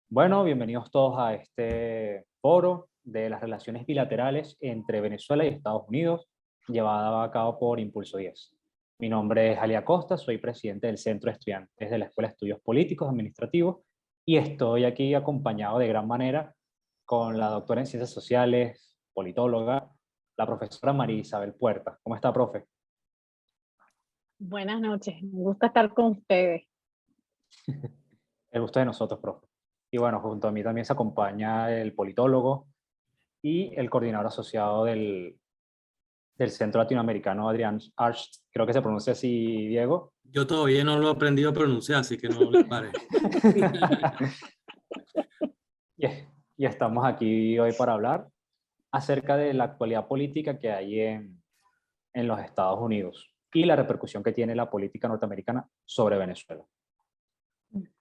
Bueno, bienvenidos todos a este foro de las relaciones bilaterales entre Venezuela y Estados Unidos, llevada a cabo por Impulso 10. Mi nombre es Ali Acosta, soy presidente del Centro de Estudiantes de la Escuela de Estudios Políticos Administrativos y estoy aquí acompañado de gran manera con la doctora en Ciencias Sociales, politóloga, la profesora María Isabel Puerta. ¿Cómo está, profe? Buenas noches, me gusta estar con ustedes. El gusto de nosotros, profe. Y bueno, junto a mí también se acompaña el politólogo y el coordinador asociado del Centro Latinoamericano, Adrián Arch, creo que se pronuncia así, Diego. Yo todavía no lo he aprendido a pronunciar, así que no le pare. y, y estamos aquí hoy para hablar acerca de la actualidad política que hay en los Estados Unidos y la repercusión que tiene la política norteamericana sobre Venezuela.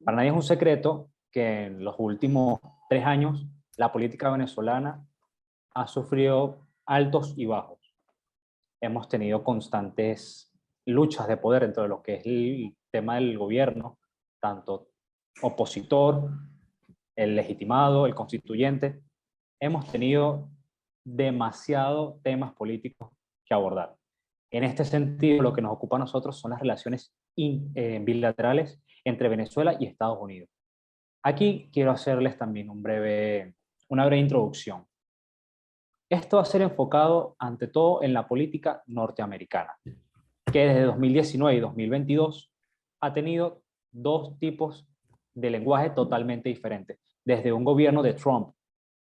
Para nadie es un secreto que en los últimos 3 años la política venezolana ha sufrido altos y bajos. Hemos tenido constantes luchas de poder dentro de lo que es el tema del gobierno, tanto opositor, el legitimado, el constituyente. Hemos tenido demasiados temas políticos que abordar. En este sentido, lo que nos ocupa a nosotros son las relaciones bilaterales entre Venezuela y Estados Unidos. Aquí quiero hacerles también una breve introducción. Esto va a ser enfocado ante todo en la política norteamericana, que desde 2019 y 2022 ha tenido 2 tipos de lenguaje totalmente diferentes. Desde un gobierno de Trump,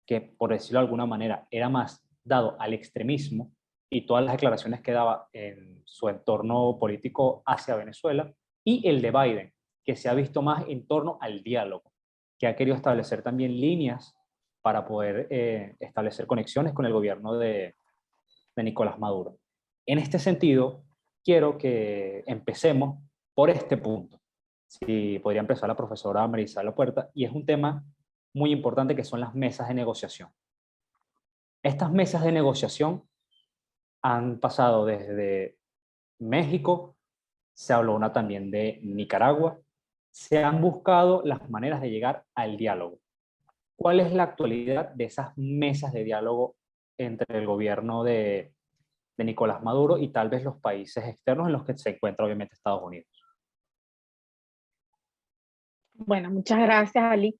que por decirlo de alguna manera era más dado al extremismo y todas las declaraciones que daba en su entorno político hacia Venezuela, y el de Biden, que se ha visto más en torno al diálogo, que ha querido establecer también líneas para poder establecer conexiones con el gobierno de Nicolás Maduro. En este sentido, quiero que empecemos por este punto. Si podría empezar la profesora Marisa La Puerta, y es un tema muy importante que son las mesas de negociación. Estas mesas de negociación han pasado desde México, se habló una también de Nicaragua, se han buscado las maneras de llegar al diálogo. ¿Cuál es la actualidad de esas mesas de diálogo entre el gobierno de Nicolás Maduro y tal vez los países externos en los que se encuentra obviamente Estados Unidos? Bueno, muchas gracias, Ali.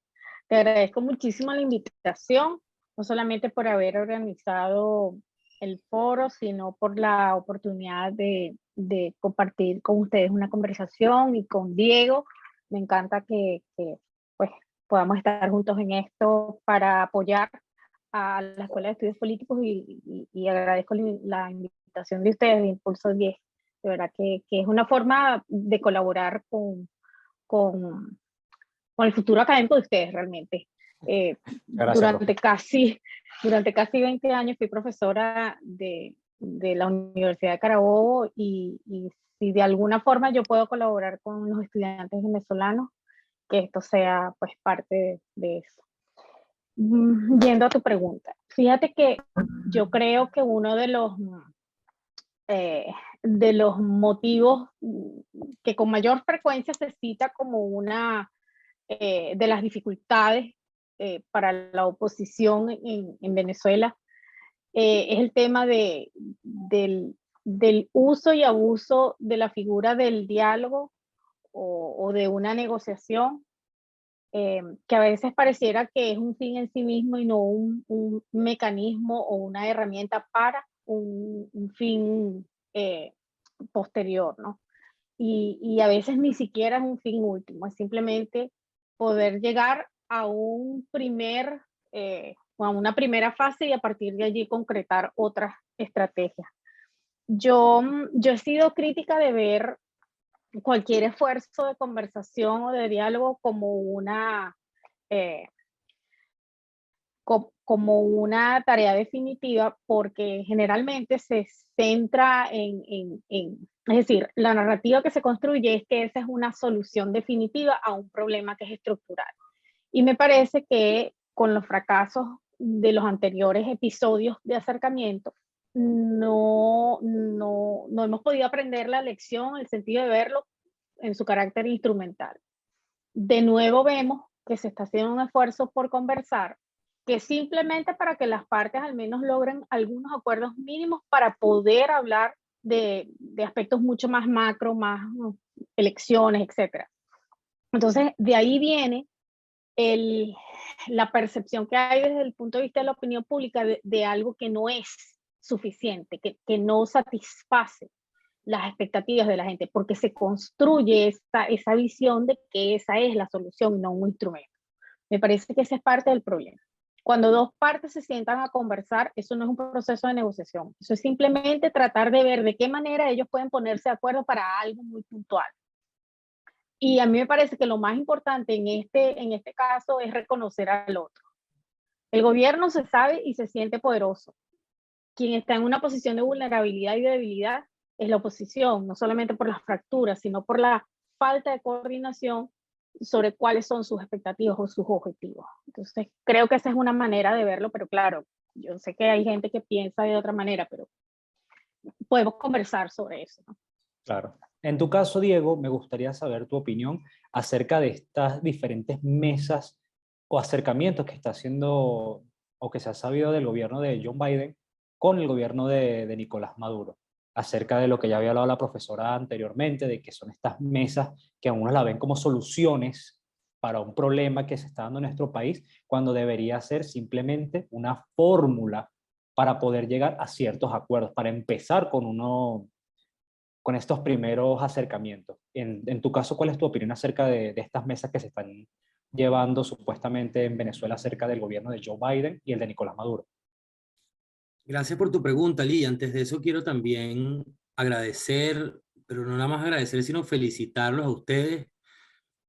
Te agradezco muchísimo la invitación, no solamente por haber organizado el foro, sino por la oportunidad de compartir con ustedes una conversación y con Diego. Me encanta que pues, podamos estar juntos en esto para apoyar a la Escuela de Estudios Políticos y agradezco la invitación de ustedes, de Impulso 10. De verdad que es una forma de colaborar con, con el futuro académico de ustedes realmente. Gracias, Durante casi 20 años fui profesora de la Universidad de Carabobo y si de alguna forma yo puedo colaborar con los estudiantes venezolanos, que esto sea pues parte de eso. Yendo a tu pregunta, fíjate que yo creo que uno de los motivos que con mayor frecuencia se cita como una de las dificultades para la oposición en Venezuela es el tema del uso y abuso de la figura del diálogo o de una negociación que a veces pareciera que es un fin en sí mismo y no un mecanismo o una herramienta para un fin posterior, ¿no? Y a veces ni siquiera es un fin último, es simplemente poder llegar a a una primera fase y a partir de allí concretar otras estrategias. Yo he sido crítica de ver cualquier esfuerzo de conversación o de diálogo eh, como una tarea definitiva, porque generalmente se centra es decir, la narrativa que se construye es que esa es una solución definitiva a un problema que es estructural. Y me parece que con los fracasos de los anteriores episodios de acercamiento, no hemos podido aprender la lección, el sentido de verlo en su carácter instrumental. de nuevo vemos que se está haciendo un esfuerzo por conversar, que simplemente para que las partes al menos logren algunos acuerdos mínimos para poder hablar de aspectos mucho más macro, más elecciones, etc. Entonces, de ahí viene la percepción que hay desde el punto de vista de la opinión pública de algo que no es suficiente, que no satisface las expectativas de la gente, porque se construye esa visión de que esa es la solución y no un instrumento. Me parece que esa es parte del problema. Cuando dos partes se sientan a conversar, eso no es un proceso de negociación, eso es simplemente tratar de ver de qué manera ellos pueden ponerse de acuerdo para algo muy puntual. Y a mí me parece que lo más importante en este caso es reconocer al otro. El gobierno se sabe y se siente poderoso. Quien está en una posición de vulnerabilidad y debilidad es la oposición, no solamente por las fracturas, sino por la falta de coordinación sobre cuáles son sus expectativas o sus objetivos. Entonces, creo que esa es una manera de verlo, pero claro, yo sé que hay gente que piensa de otra manera, pero podemos conversar sobre eso, ¿no? Claro. En tu caso, Diego, me gustaría saber tu opinión acerca de estas diferentes mesas o acercamientos que está haciendo o que se ha sabido del gobierno de John Biden con el gobierno de Nicolás Maduro, acerca de lo que ya había hablado la profesora anteriormente, de que son estas mesas que algunos la ven como soluciones para un problema que se está dando en nuestro país, cuando debería ser simplemente una fórmula para poder llegar a ciertos acuerdos, para empezar con estos primeros acercamientos. En tu caso, ¿cuál es tu opinión acerca de estas mesas que se están llevando supuestamente en Venezuela acerca del gobierno de Joe Biden y el de Nicolás Maduro? Gracias por tu pregunta, Lee. Antes de eso quiero también agradecer, pero no nada más agradecer, sino felicitarlos a ustedes.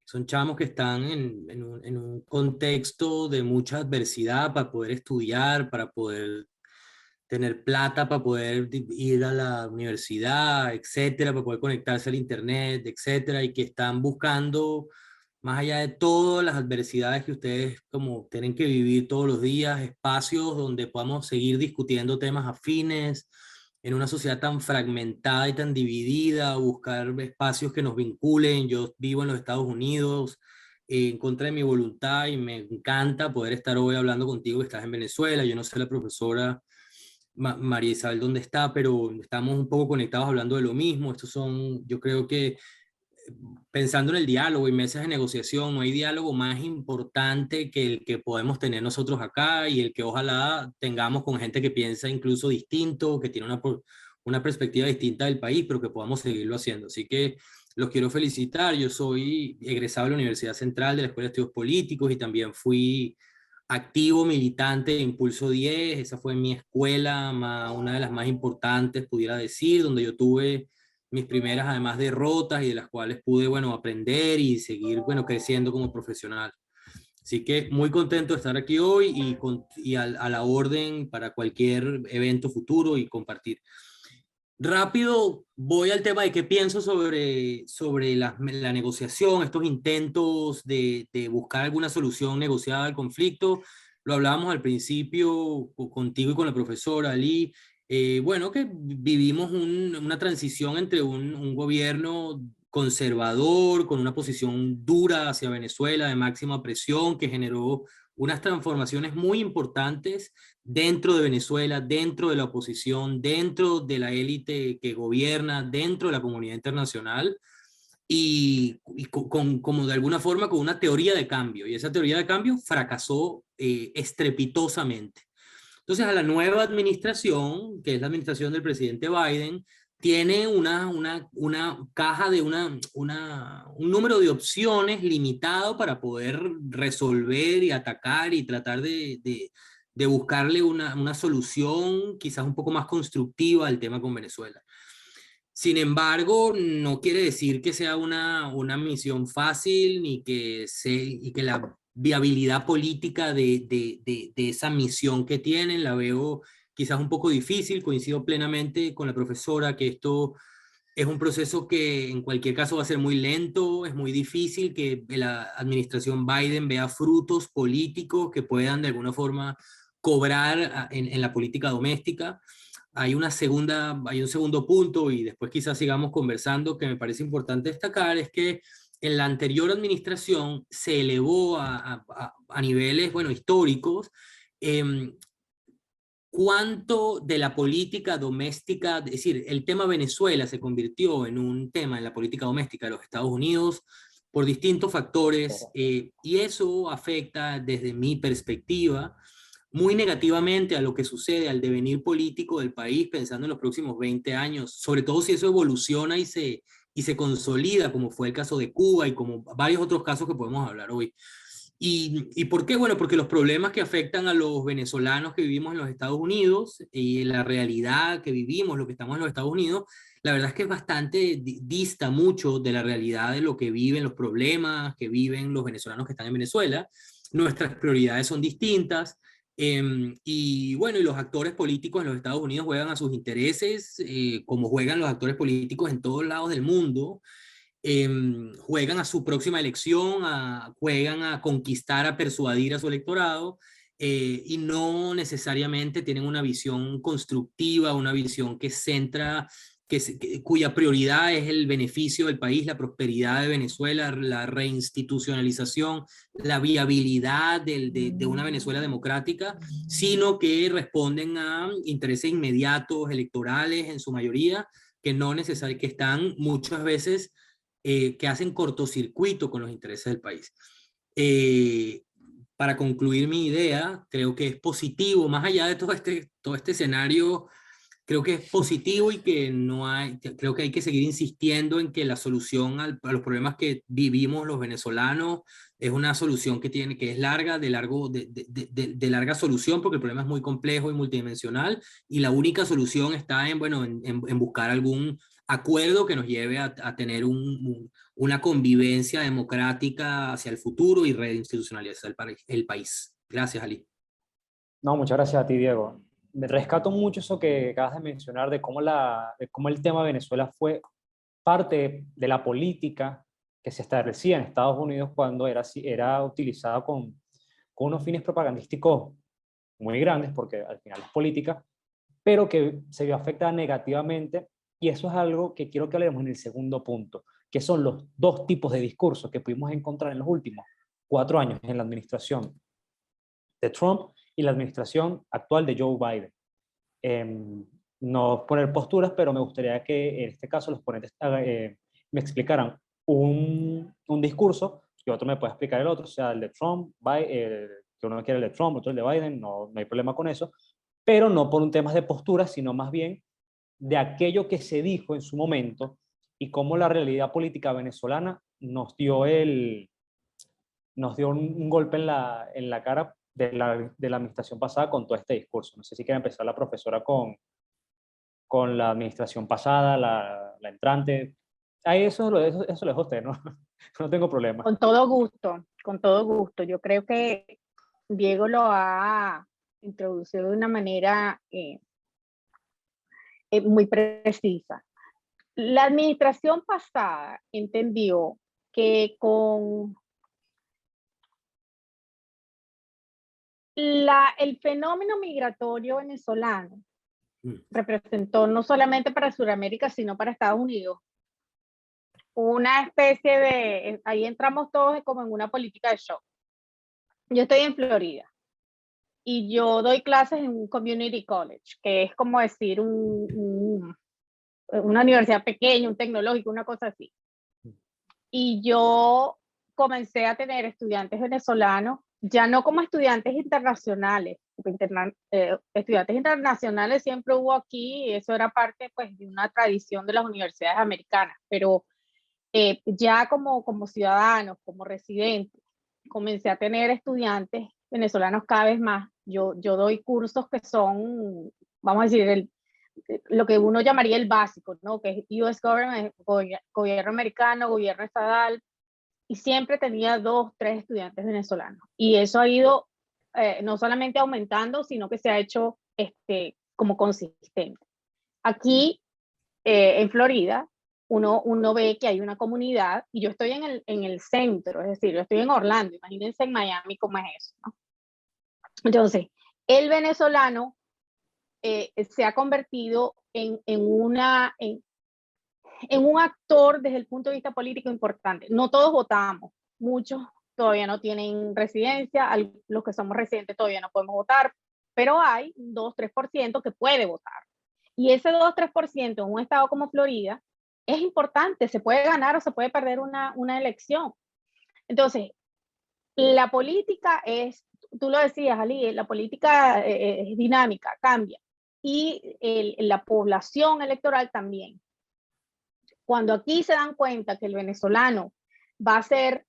Son chamos que están en un contexto de mucha adversidad para poder estudiar, para poder tener plata, para poder ir a la universidad, etcétera, para poder conectarse al internet, etcétera, y que están buscando, más allá de todas las adversidades que ustedes como tienen que vivir todos los días, espacios donde podamos seguir discutiendo temas afines en una sociedad tan fragmentada y tan dividida, buscar espacios que nos vinculen. Yo vivo en los Estados Unidos en contra de mi voluntad y me encanta poder estar hoy hablando contigo que estás en Venezuela. Yo no sé la profesora María Isabel dónde está, pero estamos un poco conectados hablando de lo mismo. Estos son, yo creo que pensando en el diálogo y mesas de negociación, no hay diálogo más importante que el que podemos tener nosotros acá y el que ojalá tengamos con gente que piensa incluso distinto, que tiene una perspectiva distinta del país, pero que podamos seguirlo haciendo. Así que los quiero felicitar. Yo soy egresado de la Universidad Central de la Escuela de Estudios Políticos y también fui activo militante de Impulso 10. Esa fue mi escuela, una de las más importantes, pudiera decir, donde yo tuve mis primeras, además, derrotas y de las cuales pude, bueno, aprender y seguir, bueno, creciendo como profesional. Así que muy contento de estar aquí hoy y a la orden para cualquier evento futuro y compartir. Rápido voy al tema de qué pienso sobre la negociación, estos intentos de buscar alguna solución negociada al conflicto. Lo hablábamos al principio contigo y con la profesora Ali. Bueno, que vivimos una transición entre un gobierno conservador, con una posición dura hacia Venezuela, de máxima presión, que generó unas transformaciones muy importantes dentro de Venezuela, dentro de la oposición, dentro de la élite que gobierna, dentro de la comunidad internacional, y como de alguna forma con una teoría de cambio, y esa teoría de cambio fracasó estrepitosamente. Entonces, a la nueva administración, que es la administración del presidente Biden, tiene una caja de un número de opciones limitado para poder resolver y atacar y tratar de buscarle una solución quizás un poco más constructiva al tema con Venezuela. Sin embargo, no quiere decir que sea una misión fácil ni y que la viabilidad política de esa misión que tienen la veo quizás un poco difícil. Coincido plenamente con la profesora que esto es un proceso que en cualquier caso va a ser muy lento, es muy difícil que la administración Biden vea frutos políticos que puedan de alguna forma cobrar en la política doméstica. Hay un segundo punto, y después quizás sigamos conversando, que me parece importante destacar, es que en la anterior administración se elevó a niveles, bueno, históricos. ¿Cuánto de la política doméstica, es decir, el tema Venezuela se convirtió en un tema en la política doméstica de los Estados Unidos por distintos factores, y eso afecta desde mi perspectiva muy negativamente a lo que sucede al devenir político del país pensando en los próximos 20 años, sobre todo si eso evoluciona y se consolida, como fue el caso de Cuba y como varios otros casos que podemos hablar hoy. ¿Y por qué? Bueno, porque los problemas que afectan a los venezolanos que vivimos en los Estados Unidos y la realidad que vivimos, lo que estamos en los Estados Unidos, la verdad es que es bastante, dista mucho de la realidad de lo que viven, los problemas que viven los venezolanos que están en Venezuela. Nuestras prioridades son distintas. Y bueno, y los actores políticos en los Estados Unidos juegan a sus intereses, como juegan los actores políticos en todos lados del mundo. Juegan a su próxima elección, juegan a conquistar, a persuadir a su electorado, y no necesariamente tienen una visión constructiva, una visión que centra, cuya prioridad es el beneficio del país, la prosperidad de Venezuela, la reinstitucionalización, la viabilidad de una Venezuela democrática, sino que responden a intereses inmediatos, electorales en su mayoría, que no necesariamente, que están muchas veces que hacen cortocircuito con los intereses del país. Para concluir mi idea, creo que es positivo, más allá de todo este escenario, creo que es positivo y que creo que hay que seguir insistiendo en que la solución a los problemas que vivimos los venezolanos es una solución que es larga, de larga solución, porque el problema es muy complejo y multidimensional, y la única solución está en buscar algún acuerdo que nos lleve a tener una convivencia democrática hacia el futuro y reinstitucionalizar el país. Gracias, Ali. No, muchas gracias a ti, Diego. Me rescato mucho eso que acabas de mencionar de cómo el tema de Venezuela fue parte de la política que se establecía en Estados Unidos cuando era utilizada con unos fines propagandísticos muy grandes, porque al final es política, pero que se vio afectada negativamente. Y eso es algo que quiero que hablemos en el segundo punto, que son los dos tipos de discursos que pudimos encontrar en los últimos 4 años en la administración de Trump y la administración actual de Joe Biden. No poner posturas, pero me gustaría que en este caso los ponentes me explicaran un discurso y otro me puede explicar el otro, o sea, el de Trump, que uno quiere el de Trump, otro el de Biden, no hay problema con eso, pero no por un tema de postura, sino más bien de aquello que se dijo en su momento y cómo la realidad política venezolana nos dio un golpe en la cara de la administración pasada con todo este discurso. No sé si quiere empezar la profesora con la administración pasada, la entrante. Ahí eso lo dejo a usted, ¿no? No tengo problema. Con todo gusto, con todo gusto. Yo creo que Diego lo ha introducido de una manera muy precisa. La administración pasada entendió que con el fenómeno migratorio venezolano representó no solamente para Sudamérica, sino para Estados Unidos, una especie de, ahí entramos todos como en una política de shock. Yo estoy en Florida y yo doy clases en un community college, que es como decir una universidad pequeña, un tecnológico, una cosa así. Y yo comencé a tener estudiantes venezolanos, ya no como estudiantes internacionales, porque estudiantes internacionales siempre hubo aquí, y eso era parte pues de una tradición de las universidades americanas, pero ya como ciudadanos, como residentes, comencé a tener estudiantes venezolanos cada vez más. Yo doy cursos que son, vamos a decir, lo que uno llamaría el básico, ¿no? Que es US Government, gobierno americano, gobierno estatal, y siempre tenía 2, 3 estudiantes venezolanos. Y eso ha ido no solamente aumentando, sino que se ha hecho como consistente. Aquí en Florida, uno ve que hay una comunidad, y yo estoy en el centro, es decir, yo estoy en Orlando, imagínense en Miami cómo es eso, ¿no? Entonces, el venezolano se ha convertido en en un actor desde el punto de vista político importante. No todos votamos, muchos todavía no tienen residencia, los que somos residentes todavía no podemos votar, pero hay un 2-3% que puede votar. Y ese 2-3% en un estado como Florida es importante, se puede ganar o se puede perder una elección. Entonces, la política es, tú lo decías, Ali, la política es dinámica, cambia. Y la población electoral también. Cuando aquí se dan cuenta que el venezolano va a ser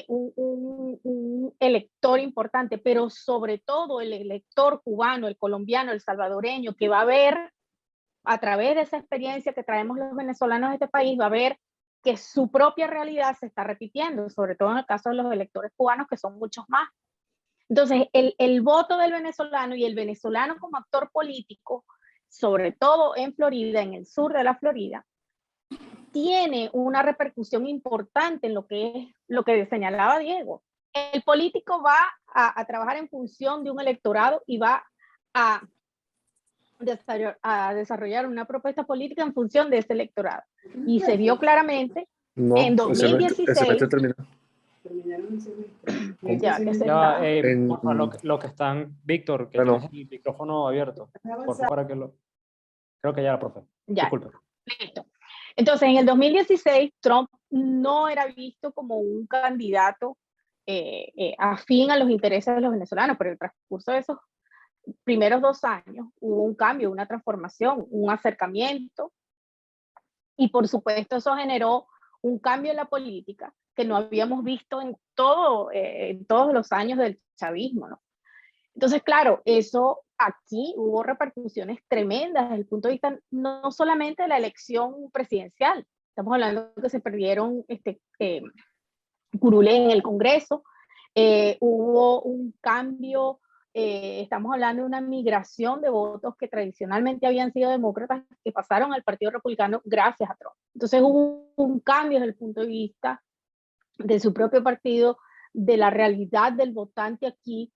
un elector importante, pero sobre todo el elector cubano, el colombiano, el salvadoreño, que va a ver a través de esa experiencia que traemos los venezolanos de este país, va a ver que su propia realidad se está repitiendo, sobre todo en el caso de los electores cubanos, que son muchos más. Entonces, el voto del venezolano y el venezolano como actor político, sobre todo en Florida, en el sur de la Florida, tiene una repercusión importante en lo que señalaba Diego. El político va a trabajar en función de un electorado y va a desarrollar una propuesta política en función de ese electorado. Y se vio claramente en 2016. Ese semestre terminó. Lo que están, Víctor, que Bueno. tienes el micrófono abierto. Por favor, para que creo que ya la profe. Ya. Disculpe. Listo. Entonces, en el 2016, Trump no era visto como un candidato afín a los intereses de los venezolanos, pero en el transcurso de esos primeros 2 años hubo un cambio, una transformación, un acercamiento, y por supuesto eso generó un cambio en la política que no habíamos visto en todos los años del chavismo, ¿no? Entonces, claro, eso aquí hubo repercusiones tremendas desde el punto de vista no solamente de la elección presidencial, estamos hablando de que se perdieron curulé en el Congreso, hubo un cambio, estamos hablando de una migración de votos que tradicionalmente habían sido demócratas que pasaron al Partido Republicano gracias a Trump. Entonces hubo un cambio desde el punto de vista de su propio partido, de la realidad del votante aquí,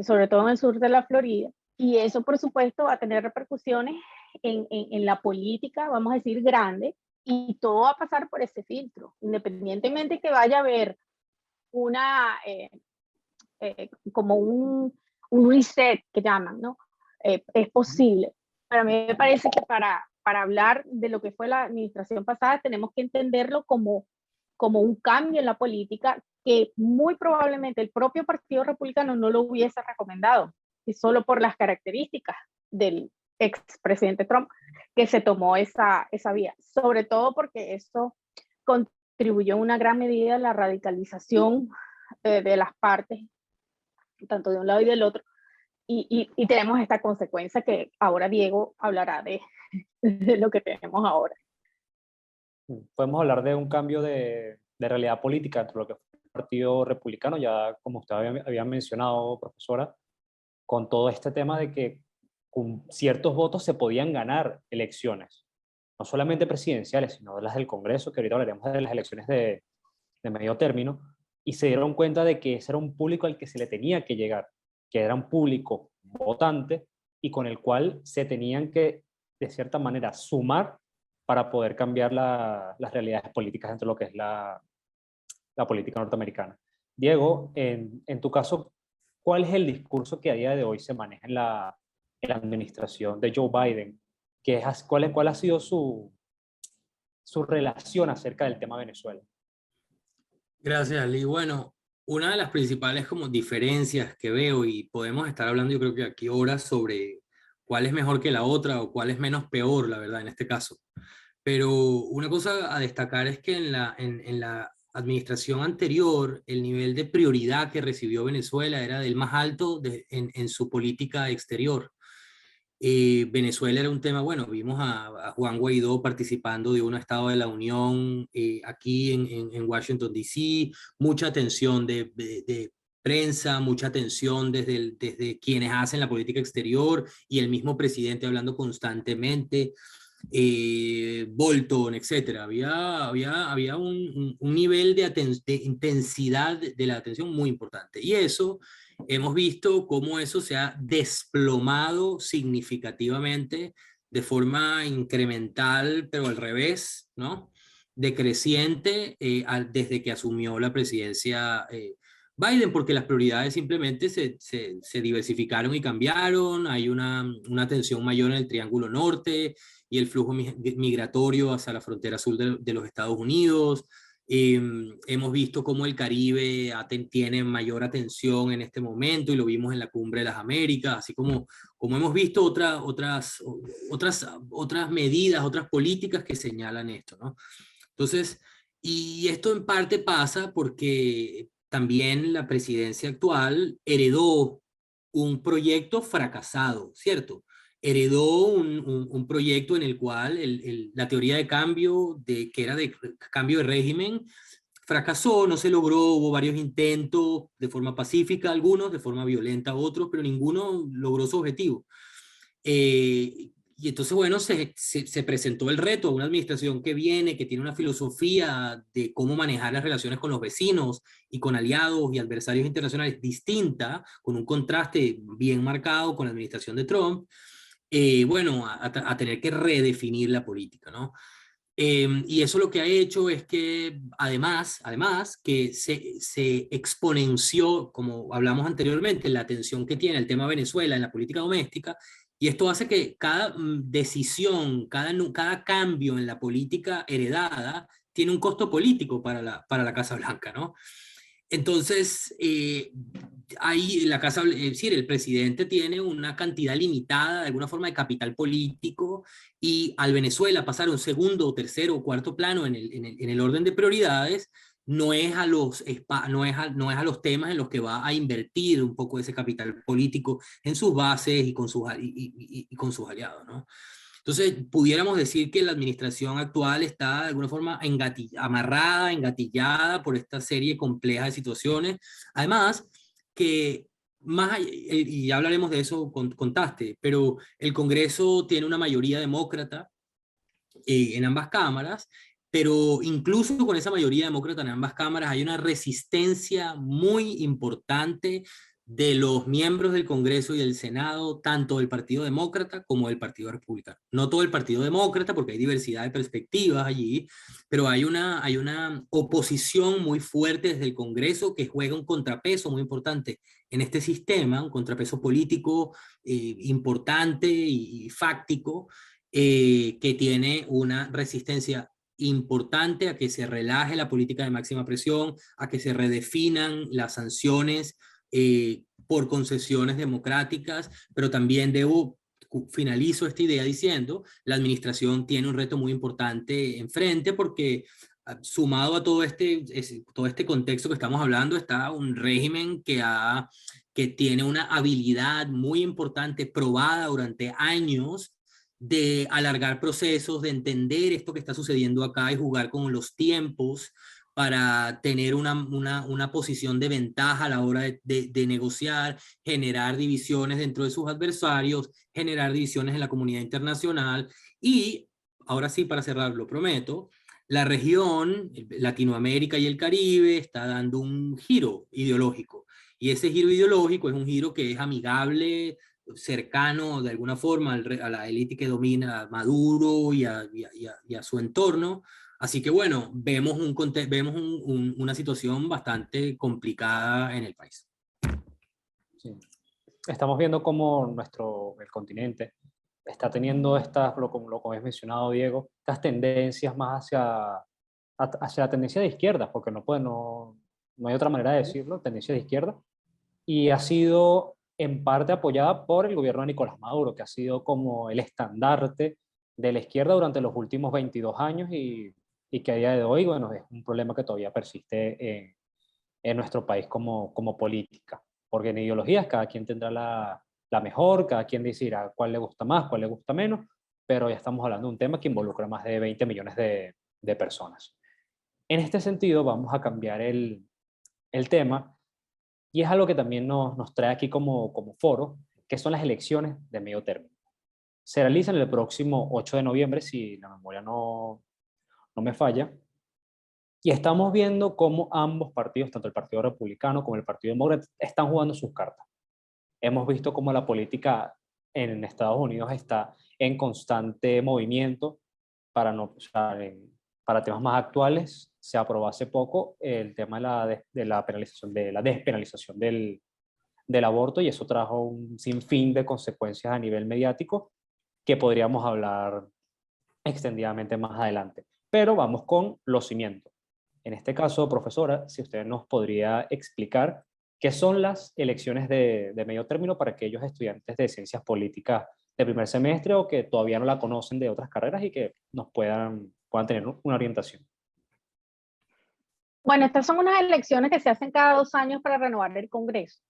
sobre todo en el sur de la Florida, y eso por supuesto va a tener repercusiones en la política, vamos a decir, grande, y todo va a pasar por ese filtro, independientemente que vaya a haber como un reset que llaman, ¿no? Es posible. Pero a mí me parece que para hablar de lo que fue la administración pasada tenemos que entenderlo como un cambio en la política que muy probablemente el propio Partido Republicano no lo hubiese recomendado, y solo por las características del expresidente Trump que se tomó esa vía, sobre todo porque eso contribuyó en una gran medida a la radicalización de las partes, tanto de un lado y del otro, y tenemos esta consecuencia que ahora Diego hablará de lo que tenemos ahora. Podemos hablar de un cambio de realidad política entre lo que fue el Partido Republicano, ya como usted había mencionado, profesora, con todo este tema de que con ciertos votos se podían ganar elecciones, no solamente presidenciales, sino las del Congreso, que ahorita hablaremos de las elecciones de medio término, y se dieron cuenta de que ese era un público al que se le tenía que llegar, que era un público votante y con el cual se tenían que, de cierta manera, sumar para poder cambiar las realidades políticas dentro de lo que es la política norteamericana. Diego, en tu caso, ¿cuál es el discurso que a día de hoy se maneja en la administración de Joe Biden? ¿Cuál ha sido su relación acerca del tema Venezuela? Gracias, Ali. Bueno, una de las principales como diferencias que veo, y podemos estar hablando yo creo que aquí horas sobre cuál es mejor que la otra o cuál es menos peor, la verdad, en este caso. Pero una cosa a destacar es que en la administración anterior, el nivel de prioridad que recibió Venezuela era del más alto en su política exterior. Venezuela era un tema, bueno, vimos a Juan Guaidó participando de un Estado de la Unión aquí en Washington, D.C., mucha atención de prensa, mucha atención desde quienes hacen la política exterior y el mismo presidente hablando constantemente, Bolton, etc. Había un nivel de intensidad de la atención muy importante, y eso hemos visto cómo eso se ha desplomado significativamente de forma incremental, pero al revés, ¿no? Decreciente desde que asumió la presidencia Biden, porque las prioridades simplemente se diversificaron y cambiaron. Hay una tensión mayor en el Triángulo Norte y el flujo migratorio hacia la frontera sur de los Estados Unidos. Hemos visto cómo el Caribe tiene mayor atención en este momento y lo vimos en la Cumbre de las Américas, así como hemos visto otras medidas, otras políticas que señalan esto, ¿no? Entonces, y esto en parte pasa porque también la presidencia actual heredó un proyecto fracasado, ¿cierto? Heredó un proyecto en el cual la teoría de cambio, que era de cambio de régimen, fracasó, no se logró, hubo varios intentos de forma pacífica, algunos, de forma violenta otros, pero ninguno logró su objetivo. Y entonces, bueno, se presentó el reto a una administración que viene, que tiene una filosofía de cómo manejar las relaciones con los vecinos y con aliados y adversarios internacionales distinta, con un contraste bien marcado con la administración de Trump, bueno, a tener que redefinir la política, ¿no? Y eso lo que ha hecho es que, además que se exponenció, como hablamos anteriormente, la atención que tiene el tema Venezuela en la política doméstica, y esto hace que cada decisión, cada cambio en la política heredada tiene un costo político para la Casa Blanca, ¿no? Entonces, ahí la Casa, es decir, el presidente tiene una cantidad limitada, de alguna forma, de capital político, y al Venezuela pasar a un segundo, tercero o cuarto plano en el orden de prioridades, no es a los temas en los que va a invertir un poco ese capital político en sus bases y con sus aliados, ¿no? Entonces, pudiéramos decir que la administración actual está de alguna forma amarrada, engatillada por esta serie compleja de situaciones. Además, que y ya hablaremos de eso, contaste, pero el Congreso tiene una mayoría demócrata en ambas cámaras, pero incluso con esa mayoría demócrata en ambas cámaras hay una resistencia muy importante de los miembros del Congreso y del Senado, tanto del Partido Demócrata como del Partido Republicano. No todo el Partido Demócrata, porque hay diversidad de perspectivas allí, pero hay una oposición muy fuerte desde el Congreso que juega un contrapeso muy importante en este sistema, un contrapeso político importante y fáctico, que tiene una resistencia importante a que se relaje la política de máxima presión, a que se redefinan las sanciones por concesiones democráticas, pero también finalizo esta idea diciendo, la administración tiene un reto muy importante enfrente porque sumado a todo este contexto que estamos hablando, está un régimen que tiene una habilidad muy importante, probada durante años, de alargar procesos, de entender esto que está sucediendo acá y jugar con los tiempos para tener una posición de ventaja a la hora de negociar, generar divisiones dentro de sus adversarios, generar divisiones en la comunidad internacional. Y ahora sí, para cerrar, lo prometo, la región, Latinoamérica y el Caribe, está dando un giro ideológico. Y ese giro ideológico es un giro que es amigable, cercano de alguna forma a la élite que domina a Maduro y a su entorno. Así que bueno, vemos una situación bastante complicada en el país. Sí. Estamos viendo cómo el continente está teniendo como lo habéis mencionado, Diego, estas tendencias más hacia la tendencia de izquierda, porque no hay otra manera de decirlo, tendencia de izquierda, y ha sido en parte apoyada por el gobierno de Nicolás Maduro, que ha sido como el estandarte de la izquierda durante los últimos 22 años y que a día de hoy, bueno, es un problema que todavía persiste en nuestro país como política, porque en ideologías cada quien tendrá la mejor, cada quien decidirá cuál le gusta más, cuál le gusta menos, pero ya estamos hablando de un tema que involucra más de 20 millones de personas. En este sentido, vamos a cambiar el tema, y es algo que también nos trae aquí como foro, que son las elecciones de medio término. Se realizan el próximo 8 de noviembre, si la memoria no me falla, y estamos viendo cómo ambos partidos, tanto el Partido Republicano como el Partido Demócrata, están jugando sus cartas. Hemos visto cómo la política en Estados Unidos está en constante movimiento para, no, o sea, para temas más actuales. Se aprobó hace poco el tema de la penalización, de la despenalización del aborto, y eso trajo un sinfín de consecuencias a nivel mediático que podríamos hablar extendidamente más adelante. Pero vamos con los cimientos. En este caso, profesora, si usted nos podría explicar qué son las elecciones de medio término para aquellos estudiantes de ciencias políticas de primer semestre o que todavía no la conocen de otras carreras y que nos puedan tener una orientación. Bueno, estas son unas elecciones que se hacen cada 2 años para renovar el Congreso.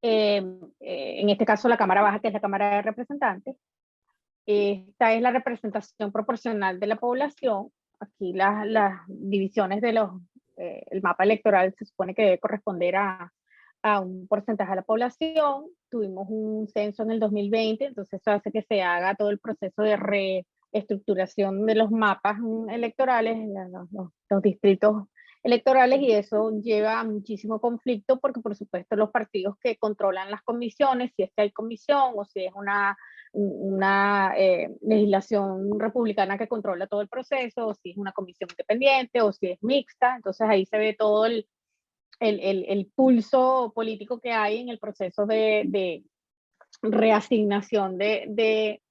En este caso la Cámara Baja, que es la Cámara de Representantes. Esta es la representación proporcional de la población. Aquí las divisiones de el mapa electoral se supone que debe corresponder a un porcentaje de la población. Tuvimos un censo en el 2020, entonces eso hace que se haga todo el proceso de reestructuración de los mapas electorales, los distritos electorales, y eso lleva a muchísimo conflicto porque por supuesto los partidos que controlan las comisiones, si es que hay comisión o si es una legislación republicana que controla todo el proceso, o si es una comisión independiente o si es mixta, entonces ahí se ve todo el pulso político que hay en el proceso de reasignación de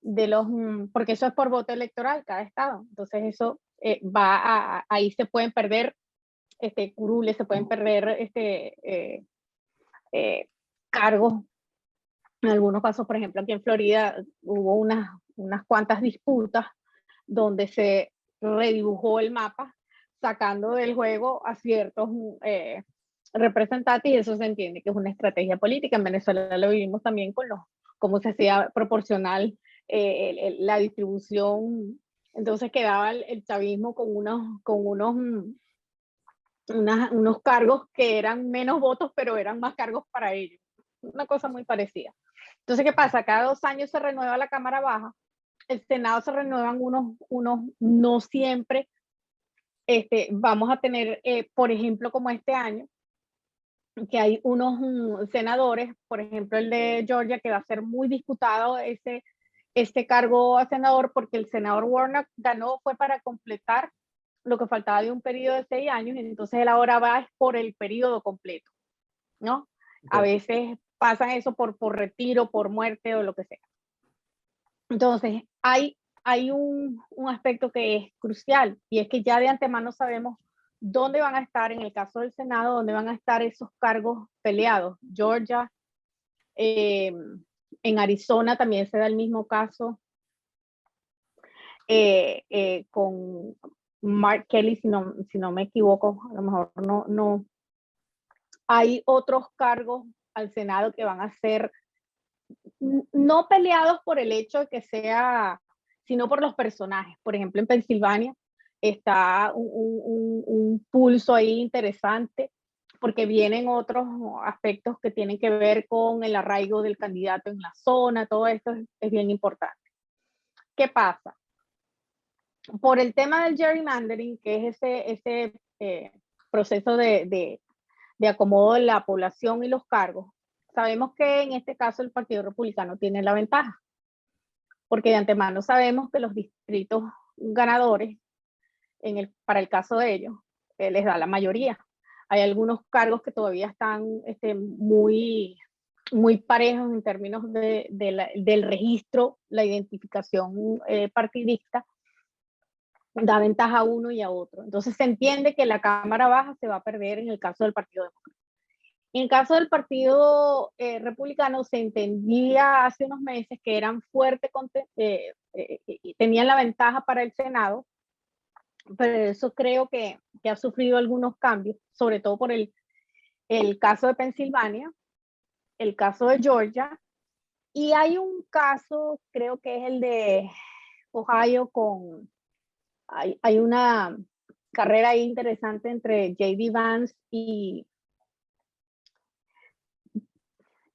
los, porque eso es por voto electoral cada estado, entonces eso ahí se pueden perder curules, se pueden perder cargos. En algunos casos, por ejemplo, aquí en Florida hubo unas cuantas disputas donde se redibujó el mapa sacando del juego a ciertos representantes, y eso se entiende que es una estrategia política. En Venezuela lo vivimos también con cómo se hacía proporcional la distribución. Entonces quedaba el chavismo con unos cargos que eran menos votos, pero eran más cargos para ellos. Una cosa muy parecida. Entonces, ¿qué pasa? Cada 2 años se renueva la Cámara Baja, el Senado se renuevan unos no siempre. Vamos a tener, por ejemplo, como este año, que hay unos senadores, por ejemplo, el de Georgia, que va a ser muy disputado este cargo a senador, porque el senador Warnock ganó, fue para completar lo que faltaba de un periodo de 6 años, y entonces él ahora va por el periodo completo, ¿no? Okay. A veces pasa eso por retiro, por muerte o lo que sea. Entonces, hay un aspecto que es crucial, y es que ya de antemano sabemos dónde van a estar, en el caso del Senado, dónde van a estar esos cargos peleados. Georgia, en Arizona también se da el mismo caso, con Mark Kelly, si no me equivoco, a lo mejor no. Hay otros cargos al Senado que van a ser no peleados por el hecho de que sea, sino por los personajes. Por ejemplo, en Pensilvania está un pulso ahí interesante, porque vienen otros aspectos que tienen que ver con el arraigo del candidato en la zona. Todo esto es bien importante. ¿Qué pasa? Por el tema del gerrymandering, que es ese proceso de acomodo de la población y los cargos, sabemos que en este caso el Partido Republicano tiene la ventaja, porque de antemano sabemos que los distritos ganadores, para el caso de ellos, les da la mayoría. Hay algunos cargos que todavía están muy parejos en términos del registro, la identificación partidista, da ventaja a uno y a otro. Entonces se entiende que la Cámara Baja se va a perder en el caso del Partido Demócrata. En el caso del Partido Republicano se entendía hace unos meses que eran fuertes, tenían la ventaja para el Senado, pero eso creo que ha sufrido algunos cambios, sobre todo por el caso de Pensilvania, el caso de Georgia, y hay un caso, creo que es el de Ohio, hay una carrera ahí interesante entre J.D. Vance y...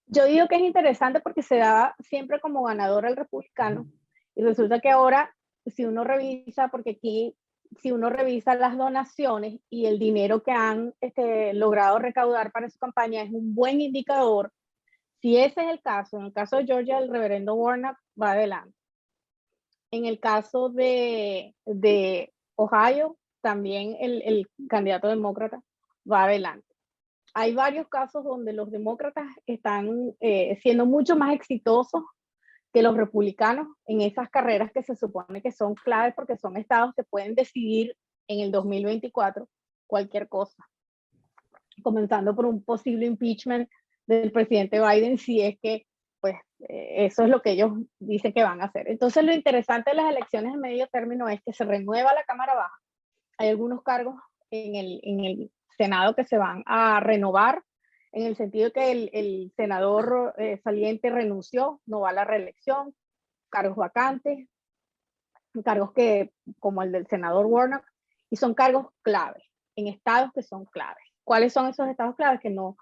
Yo digo que es interesante porque se da siempre como ganador el republicano, y resulta que ahora, si uno revisa, porque aquí, si uno revisa las donaciones y el dinero que han logrado recaudar para su campaña, es un buen indicador. Si ese es el caso, en el caso de Georgia, el reverendo Warnock va adelante. En el caso de Ohio, también el candidato demócrata va adelante. Hay varios casos donde los demócratas están siendo mucho más exitosos que los republicanos en esas carreras que se supone que son claves porque son estados que pueden decidir en el 2024 cualquier cosa, comenzando por un posible impeachment del presidente Biden si es que pues eso es lo que ellos dicen que van a hacer. Entonces lo interesante de las elecciones de medio término es que se renueva la Cámara Baja. Hay algunos cargos en el Senado que se van a renovar, en el sentido que el senador saliente renunció, no va a la reelección, cargos vacantes, cargos que, como el del senador Warnock, y son cargos claves, en estados que son claves. ¿Cuáles son esos estados claves? Que no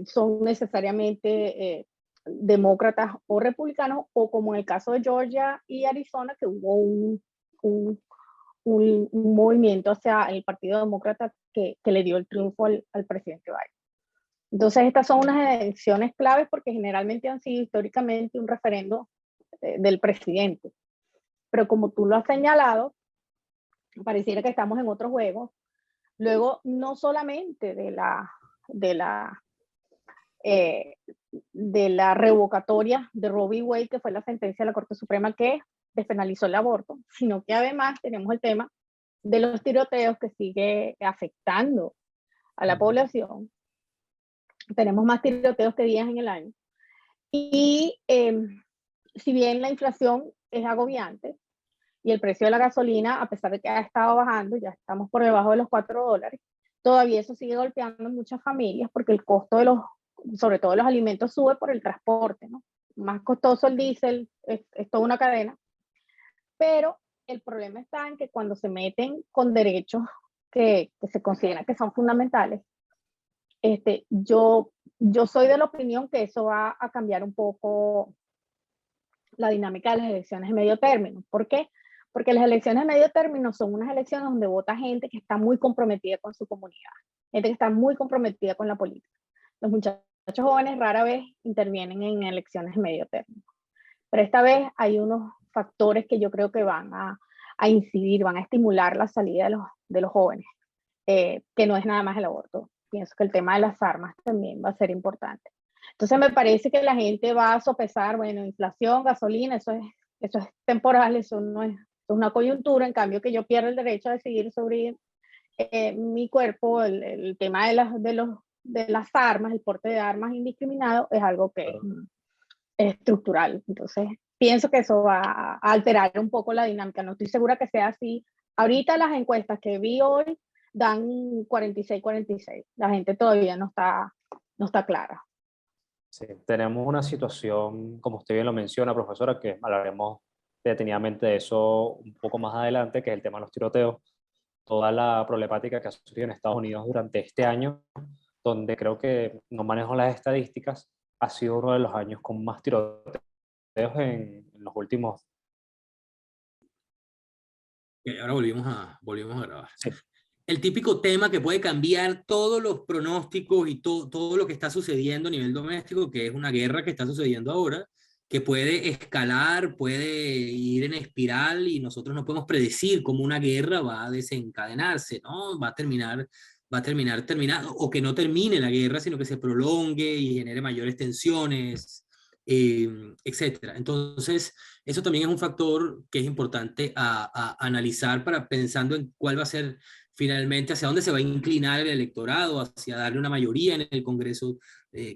son necesariamente demócratas o republicanos, o como en el caso de Georgia y Arizona, que hubo un movimiento hacia el Partido Demócrata que le dio el triunfo al presidente Biden. Entonces, estas son unas elecciones claves porque generalmente han sido históricamente un referendo del presidente. Pero como tú lo has señalado, pareciera que estamos en otro juego. Luego, no solamente de la revocatoria de Roe v. Wade, que fue la sentencia de la Corte Suprema que despenalizó el aborto, sino que además tenemos el tema de los tiroteos que sigue afectando a la población. Tenemos más tiroteos que días en el año. Y si bien la inflación es agobiante y el precio de la gasolina, a pesar de que ha estado bajando, ya estamos por debajo de los $4, todavía eso sigue golpeando a muchas familias porque el costo de sobre todo los alimentos, sube por el transporte, ¿no? Más costoso el diésel, es toda una cadena. Pero el problema está en que cuando se meten con derechos que se consideran que son fundamentales, yo soy de la opinión que eso va a cambiar un poco la dinámica de las elecciones de medio término. ¿Por qué? Porque las elecciones de medio término son unas elecciones donde vota gente que está muy comprometida con su comunidad, gente que está muy comprometida con la política. Los muchachos jóvenes rara vez intervienen en elecciones de medio término. Pero esta vez hay unos factores que yo creo que van a incidir, van a estimular la salida de los jóvenes, que no es nada más el aborto. Pienso que el tema de las armas también va a ser importante. Entonces me parece que la gente va a sopesar, bueno, inflación, gasolina, eso es temporal, eso no es una coyuntura, en cambio que yo pierdo el derecho a decidir sobre mi cuerpo, el tema de las armas, el porte de armas indiscriminado, es algo que es estructural. Entonces pienso que eso va a alterar un poco la dinámica. No estoy segura que sea así. Ahorita las encuestas que vi hoy dan 46-46. La gente todavía no está clara. Sí, tenemos una situación, como usted bien lo menciona, profesora, que hablaremos detenidamente de eso un poco más adelante, que es el tema de los tiroteos, toda la problemática que ha surgido en Estados Unidos durante este año, donde creo que, no manejo las estadísticas, ha sido uno de los años con más tiroteos en los últimos. Y ahora volvimos a grabar. Sí. El típico tema que puede cambiar todos los pronósticos y todo lo que está sucediendo a nivel doméstico, que es una guerra que está sucediendo ahora, que puede escalar, puede ir en espiral y nosotros no podemos predecir cómo una guerra va a desencadenarse, ¿no? Va a terminar terminado, o que no termine la guerra, sino que se prolongue y genere mayores tensiones, etcétera. Entonces, eso también es un factor que es importante a analizar para pensando en cuál va a ser finalmente, hacia dónde se va a inclinar el electorado, hacia darle una mayoría en el Congreso,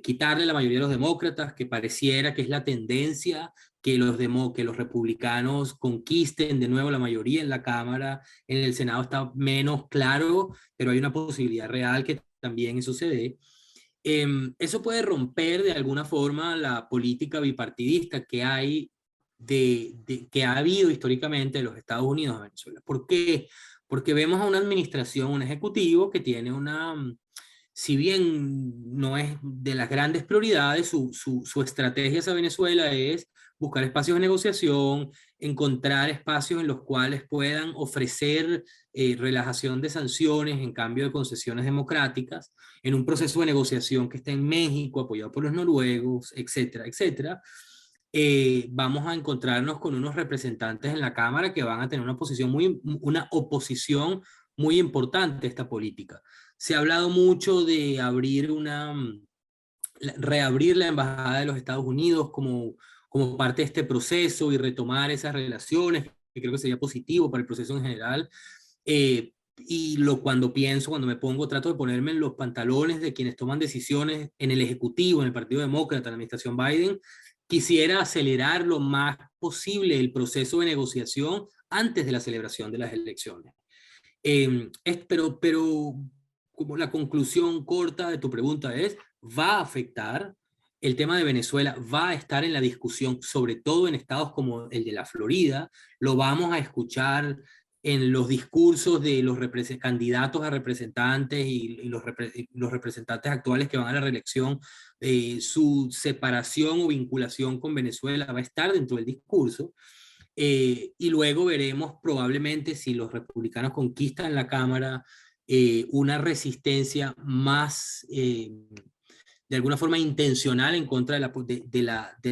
quitarle la mayoría a los demócratas, que pareciera que es la tendencia, que los republicanos conquisten de nuevo la mayoría en la Cámara. En el Senado está menos claro, pero hay una posibilidad real que también eso se dé. Eso puede romper de alguna forma la política bipartidista que hay que ha habido históricamente en los Estados Unidos a Venezuela. ¿Por qué? Porque vemos a una administración, un ejecutivo que tiene si bien no es de las grandes prioridades, su estrategia hacia Venezuela es buscar espacios de negociación, encontrar espacios en los cuales puedan ofrecer relajación de sanciones en cambio de concesiones democráticas, en un proceso de negociación que está en México, apoyado por los noruegos, etcétera, etcétera. vamos a encontrarnos con unos representantes en la Cámara que van a tener una oposición muy importante a esta política. Se ha hablado mucho de reabrir la Embajada de los Estados Unidos como parte de este proceso y retomar esas relaciones, que creo que sería positivo para el proceso en general. Cuando me pongo, trato de ponerme en los pantalones de quienes toman decisiones en el Ejecutivo, en el Partido Demócrata, en la administración Biden, quisiera acelerar lo más posible el proceso de negociación antes de la celebración de las elecciones. Pero como la conclusión corta de tu pregunta es, va a afectar, el tema de Venezuela va a estar en la discusión, sobre todo en estados como el de la Florida, lo vamos a escuchar en los discursos de los candidatos a representantes y los representantes actuales que van a la reelección. Su separación o vinculación con Venezuela va a estar dentro del discurso. Y luego veremos probablemente, si los republicanos conquistan la Cámara, una resistencia más, de alguna forma intencional, en contra de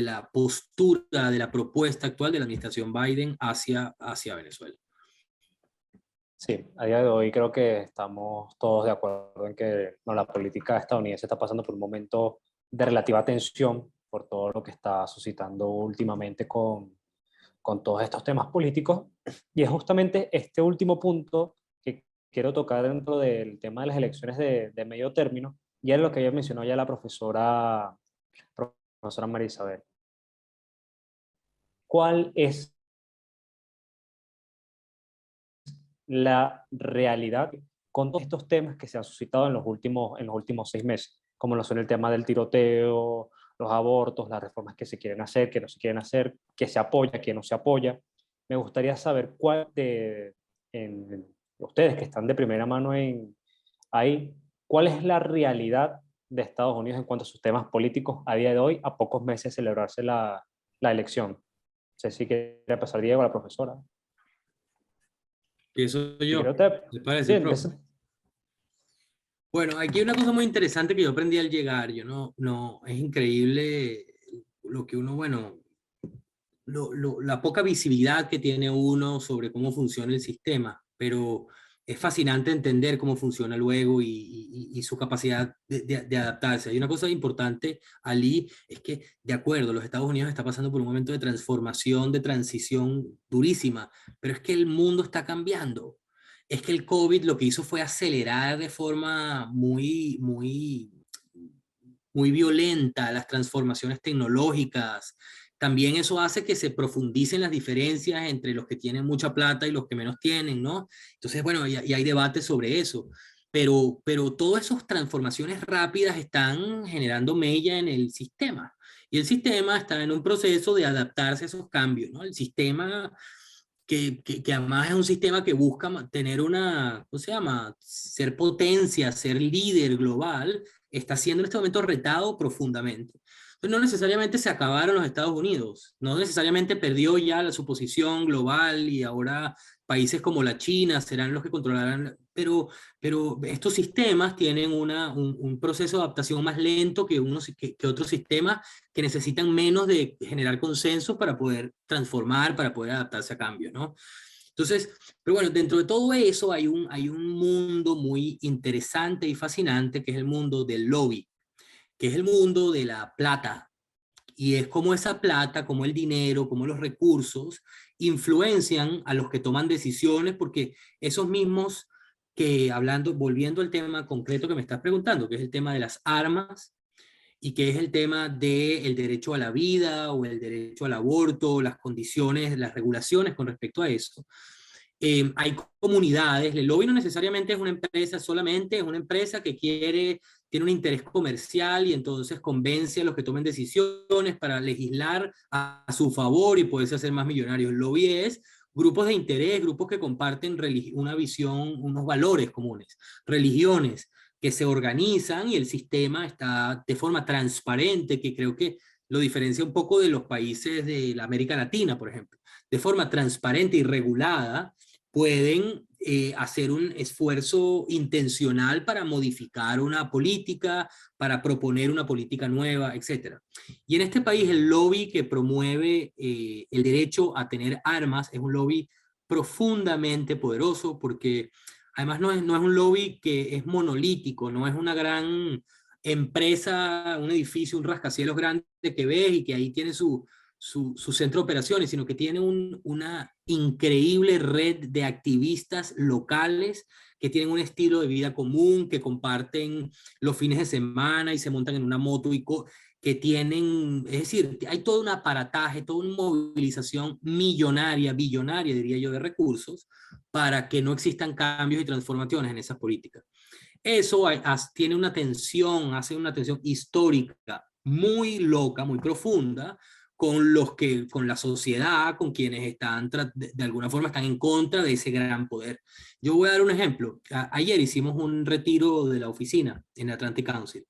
la postura, de la propuesta actual de la administración Biden hacia Venezuela. Sí, a día de hoy creo que estamos todos de acuerdo en que la política estadounidense está pasando por un momento de relativa tensión por todo lo que está suscitando últimamente con todos estos temas políticos. Y es justamente este último punto que quiero tocar dentro del tema de las elecciones de medio término, y es lo que ya mencionó ya la profesora María Isabel. ¿Cuál es la realidad con todos estos temas que se han suscitado en los últimos 6 meses, como lo son el tema del tiroteo, los abortos, las reformas que se quieren hacer, que no se quieren hacer, que se apoya, que no se apoya? Me gustaría saber ustedes que están de primera mano ahí, ¿cuál es la realidad de Estados Unidos en cuanto a sus temas políticos a día de hoy, a pocos meses de celebrarse la elección? No sé si quiere pasar Diego, la profesora. Empiezo yo. ¿Les parece, sí, profe? Bueno, aquí hay una cosa muy interesante que yo aprendí al llegar. Es increíble lo que uno, bueno, la poca visibilidad que tiene uno sobre cómo funciona el sistema, pero es fascinante entender cómo funciona luego y su capacidad de adaptarse. Hay una cosa importante, Ali, es que, de acuerdo, los Estados Unidos está pasando por un momento de transformación, de transición durísima, pero es que el mundo está cambiando. Es que el COVID lo que hizo fue acelerar de forma muy, muy, muy violenta las transformaciones tecnológicas. También eso hace que se profundicen las diferencias entre los que tienen mucha plata y los que menos tienen, ¿no? Entonces, bueno, y hay debate sobre eso. Pero todas esas transformaciones rápidas están generando mella en el sistema. Y el sistema está en un proceso de adaptarse a esos cambios, ¿no? El sistema que además es un sistema que busca tener ¿cómo se llama? Ser potencia, ser líder global, está siendo en este momento retado profundamente. Entonces, no necesariamente se acabaron los Estados Unidos, no necesariamente perdió ya su posición global y ahora países como la China serán los que controlarán, pero estos sistemas tienen un proceso de adaptación más lento que otros sistemas que necesitan menos de generar consenso para poder transformar, para poder adaptarse a cambios, ¿no? Entonces, pero bueno, dentro de todo eso hay un mundo muy interesante y fascinante que es el mundo del lobby, que es el mundo de la plata. Y es como esa plata, como el dinero, como los recursos influencian a los que toman decisiones, porque esos mismos volviendo al tema concreto que me estás preguntando, que es el tema de las armas, y que es el tema del derecho a la vida o el derecho al aborto, las condiciones, las regulaciones con respecto a eso. Hay comunidades, el lobby no necesariamente es una empresa solamente, es una empresa que tiene un interés comercial y entonces convence a los que tomen decisiones para legislar a su favor y poderse hacer más millonarios. El lobby es grupos de interés, grupos que comparten una visión, unos valores comunes, religiones que se organizan y el sistema está de forma transparente, que creo que lo diferencia un poco de los países de la América Latina, por ejemplo, de forma transparente y regulada, pueden hacer un esfuerzo intencional para modificar una política, para proponer una política nueva, etc. Y en este país el lobby que promueve el derecho a tener armas es un lobby profundamente poderoso, porque además no es un lobby que es monolítico, no es una gran empresa, un edificio, un rascacielos grande que ves y que ahí tiene su centro de operaciones, sino que tiene una increíble red de activistas locales que tienen un estilo de vida común, que comparten los fines de semana y se montan en una moto que tienen, es decir, hay todo un aparataje, toda una movilización millonaria, billonaria, diría yo, de recursos para que no existan cambios y transformaciones en esas políticas. Eso tiene una tensión, hace una tensión histórica muy loca, muy profunda, con la sociedad, con quienes están, de alguna forma están en contra de ese gran poder. Yo voy a dar un ejemplo. Ayer hicimos un retiro de la oficina en Atlantic Council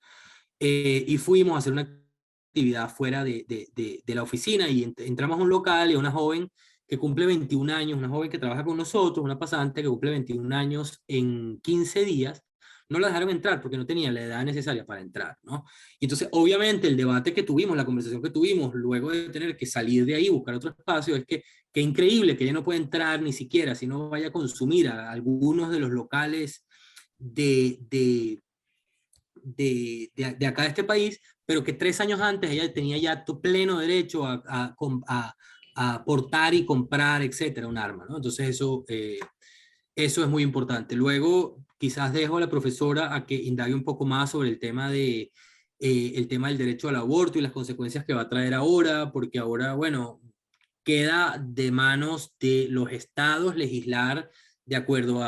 y fuimos a hacer una actividad fuera de la oficina y entramos a un local y una joven que cumple 21 años, una joven que trabaja con nosotros, una pasante que cumple 21 años en 15 días, no la dejaron entrar porque no tenía la edad necesaria para entrar, ¿no? Y entonces, obviamente, el debate que tuvimos, la conversación que tuvimos, luego de tener que salir de ahí, buscar otro espacio, es que increíble que ella no puede entrar ni siquiera, si no vaya a consumir a algunos de los locales de acá de este país, pero que 3 años antes ella tenía ya pleno derecho a portar y comprar, etcétera, un arma, ¿no? Entonces eso es muy importante. Luego, quizás dejo a la profesora a que indague un poco más sobre el tema el tema del derecho al aborto y las consecuencias que va a traer ahora, porque ahora, bueno, queda de manos de los estados legislar de acuerdo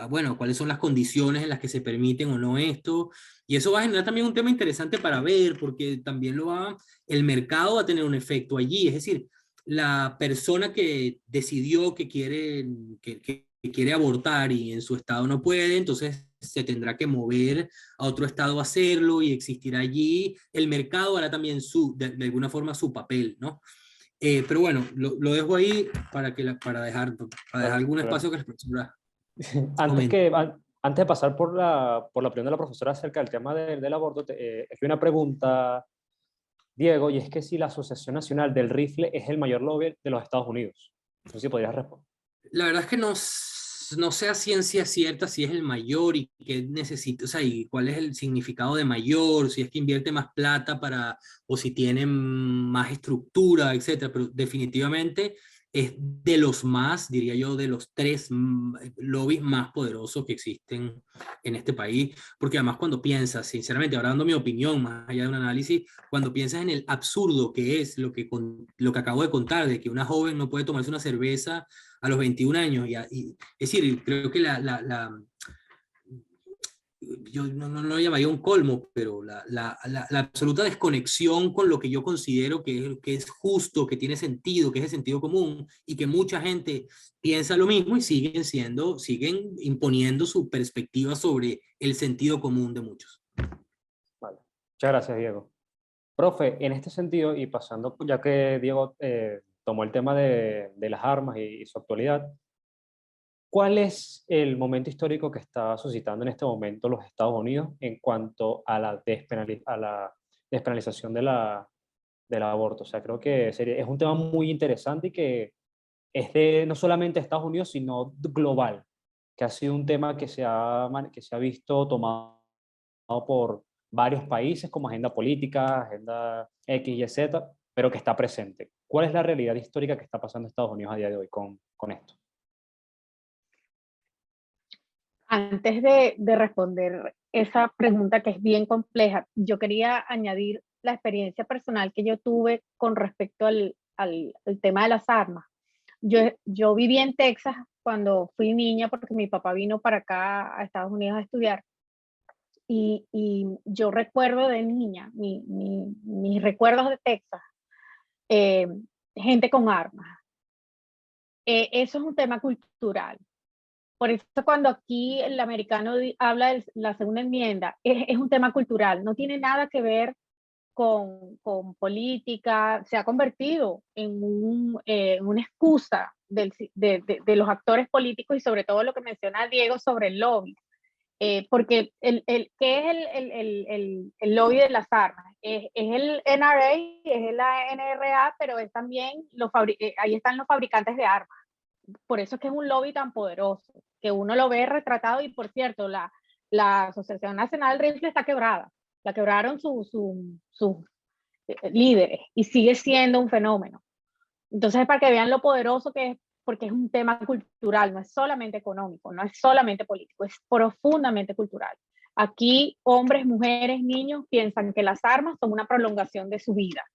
bueno, cuáles son las condiciones en las que se permiten o no esto. Y eso va a generar también un tema interesante para ver, porque también el mercado va a tener un efecto allí. Es decir, la persona que decidió que quiere abortar y en su estado no puede, entonces se tendrá que mover a otro estado a hacerlo y existirá allí. El mercado hará también de alguna forma su papel, ¿no? Pero bueno, lo dejo ahí para dejar algún espacio que la profesora comente. Antes de pasar por la opinión de la profesora acerca del tema del aborto, es una pregunta, Diego, y es que si la Asociación Nacional del Rifle es el mayor lobby de los Estados Unidos. No sé si podrías responder. La verdad es que no sé a ciencia cierta si es el mayor y qué necesita, o sea, y cuál es el significado de mayor, si es que invierte más plata o si tiene más estructura, etcétera, pero definitivamente es de los más, diría yo, de los 3 lobbies más poderosos que existen en este país, porque además cuando piensas, sinceramente, ahora dando mi opinión, más allá de un análisis, cuando piensas en el absurdo que es lo que acabo de contar, de que una joven no puede tomarse una cerveza a los 21 años, es decir, creo que yo no lo llamaría un colmo, pero la absoluta desconexión con lo que yo considero que es justo, que tiene sentido, que es el sentido común, y que mucha gente piensa lo mismo y siguen imponiendo su perspectiva sobre el sentido común de muchos. Vale. Muchas gracias, Diego. Profe, en este sentido, y pasando, ya que Diego tomó el tema de las armas y su actualidad, ¿cuál es el momento histórico que está suscitando en este momento los Estados Unidos en cuanto a la despenalización del aborto? O sea, creo que es un tema muy interesante y que es de no solamente Estados Unidos, sino global, que ha sido un tema que se ha visto tomado por varios países como agenda política, agenda X y Z, pero que está presente. ¿Cuál es la realidad histórica que está pasando en Estados Unidos a día de hoy con esto? Antes de responder esa pregunta que es bien compleja, yo quería añadir la experiencia personal que yo tuve con respecto al tema de las armas. Yo viví en Texas cuando fui niña porque mi papá vino para acá a Estados Unidos a estudiar. Y yo recuerdo de niña, mis recuerdos de Texas, gente con armas. Eso es un tema cultural. Por eso cuando aquí el americano habla de la segunda enmienda, es un tema cultural, no tiene nada que ver con política, se ha convertido en una excusa de los actores políticos y sobre todo lo que menciona Diego sobre el lobby. Porque ¿qué es el lobby de las armas? Es el NRA, es la NRA, pero es también ahí están los fabricantes de armas. Por eso es que es un lobby tan poderoso, que uno lo ve retratado. Y por cierto, la Asociación Nacional del Rifle está quebrada. La quebraron sus líderes y sigue siendo un fenómeno. Entonces, para que vean lo poderoso que es, porque es un tema cultural, no es solamente económico, no es solamente político, es profundamente cultural. Aquí, hombres, mujeres, niños piensan que las armas son una prolongación de su vida.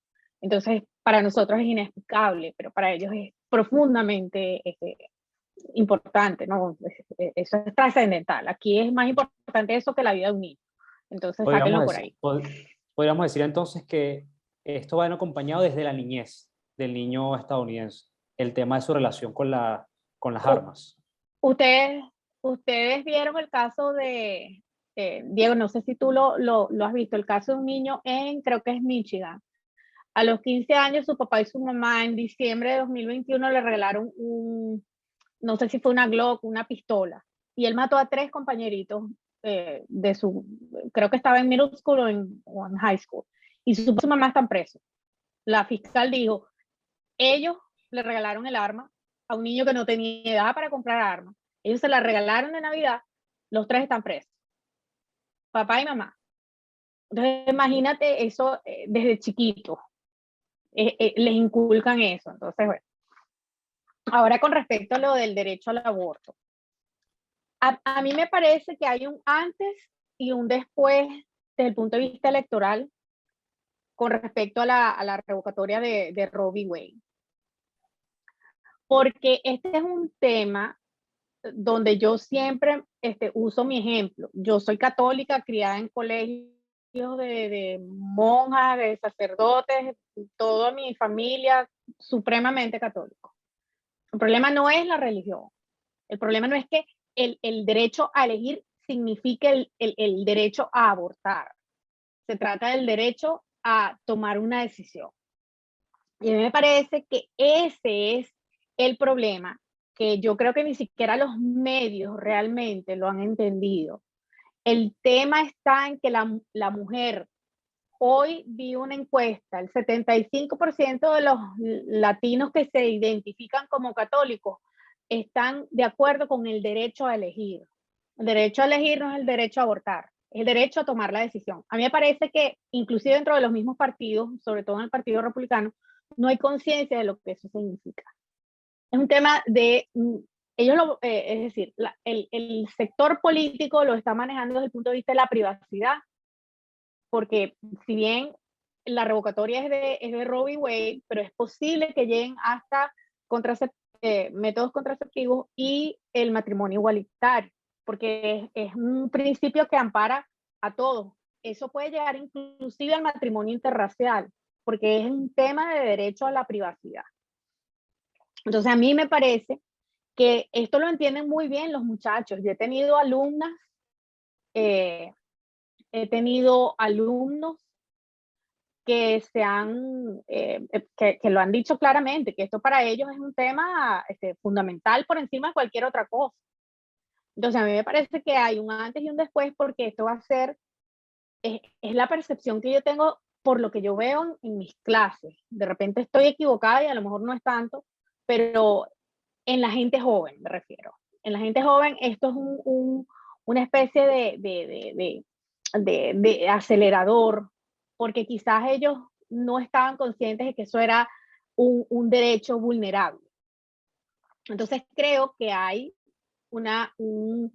Entonces, para nosotros es inexplicable, pero para ellos es profundamente importante, ¿no? Eso es trascendental. Aquí es más importante eso que la vida de un niño. Entonces, sáquenlo por ahí. Podríamos decir entonces que esto va acompañado desde la niñez del niño estadounidense, el tema de su relación con las armas. Ustedes vieron el caso de, Diego, no sé si tú lo has visto, el caso de un niño creo que es Michigan. A los 15 años, su papá y su mamá en diciembre de 2021 le regalaron no sé si fue una Glock, una pistola, y él mató a 3 compañeritos creo que estaba en middle school o en high school, y su mamá están presos. La fiscal dijo, ellos le regalaron el arma a un niño que no tenía edad para comprar armas. Ellos se la regalaron de Navidad, los 3 están presos, papá y mamá. Entonces, imagínate eso desde chiquito, les inculcan eso. Entonces, bueno. Ahora, con respecto a lo del derecho al aborto, a mí me parece que hay un antes y un después desde el punto de vista electoral con respecto a la revocatoria de Roe v. Wade. Porque este es un tema donde yo siempre uso mi ejemplo. Yo soy católica, criada en colegios de monjas, de sacerdotes, toda mi familia supremamente católico. El problema no es la religión. El problema no es que el derecho a elegir signifique el derecho a abortar. Se trata del derecho a tomar una decisión. Y a mí me parece que ese es el problema, que yo creo que ni siquiera los medios realmente lo han entendido. El tema está en que la mujer, hoy vi una encuesta, el 75% de los latinos que se identifican como católicos están de acuerdo con el derecho a elegir. El derecho a elegir no es el derecho a abortar, es el derecho a tomar la decisión. A mí me parece que inclusive dentro de los mismos partidos, sobre todo en el Partido Republicano, no hay conciencia de lo que eso significa. Es un tema de, es decir, el sector político lo está manejando desde el punto de vista de la privacidad, porque si bien la revocatoria es de Roe v. Wade, pero es posible que lleguen hasta métodos contraceptivos y el matrimonio igualitario, porque es un principio que ampara a todos. Eso puede llegar inclusive al matrimonio interracial, porque es un tema de derecho a la privacidad. Entonces, a mí me parece que esto lo entienden muy bien los muchachos. Yo he tenido alumnas, he tenido alumnos que que lo han dicho claramente, que esto para ellos es un tema fundamental por encima de cualquier otra cosa. Entonces, a mí me parece que hay un antes y un después, porque esto va a ser, es la percepción que yo tengo por lo que yo veo en mis clases. De repente estoy equivocada y a lo mejor no es tanto, pero en la gente joven me refiero. En la gente joven esto es una especie de acelerador, porque quizás ellos no estaban conscientes de que eso era un derecho vulnerable. Entonces creo que hay un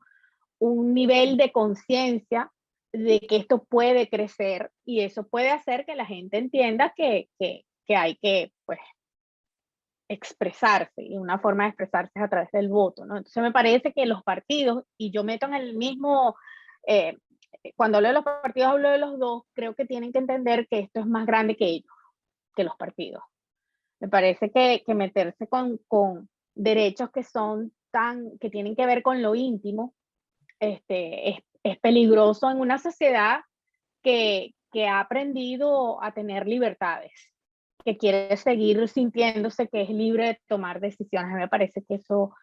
nivel de conciencia de que esto puede crecer, y eso puede hacer que la gente entienda que hay que, pues, expresarse, y una forma de expresarse es a través del voto, ¿no? Entonces me parece que los partidos, y yo meto en el mismo, cuando hablo de los partidos hablo de los dos, creo que tienen que entender que esto es más grande que ellos, que los partidos. Me parece que meterse con derechos que tienen que ver con lo íntimo, es peligroso en una sociedad que ha aprendido a tener libertades, que quiere seguir sintiéndose que es libre de tomar decisiones. A mí me parece que eso,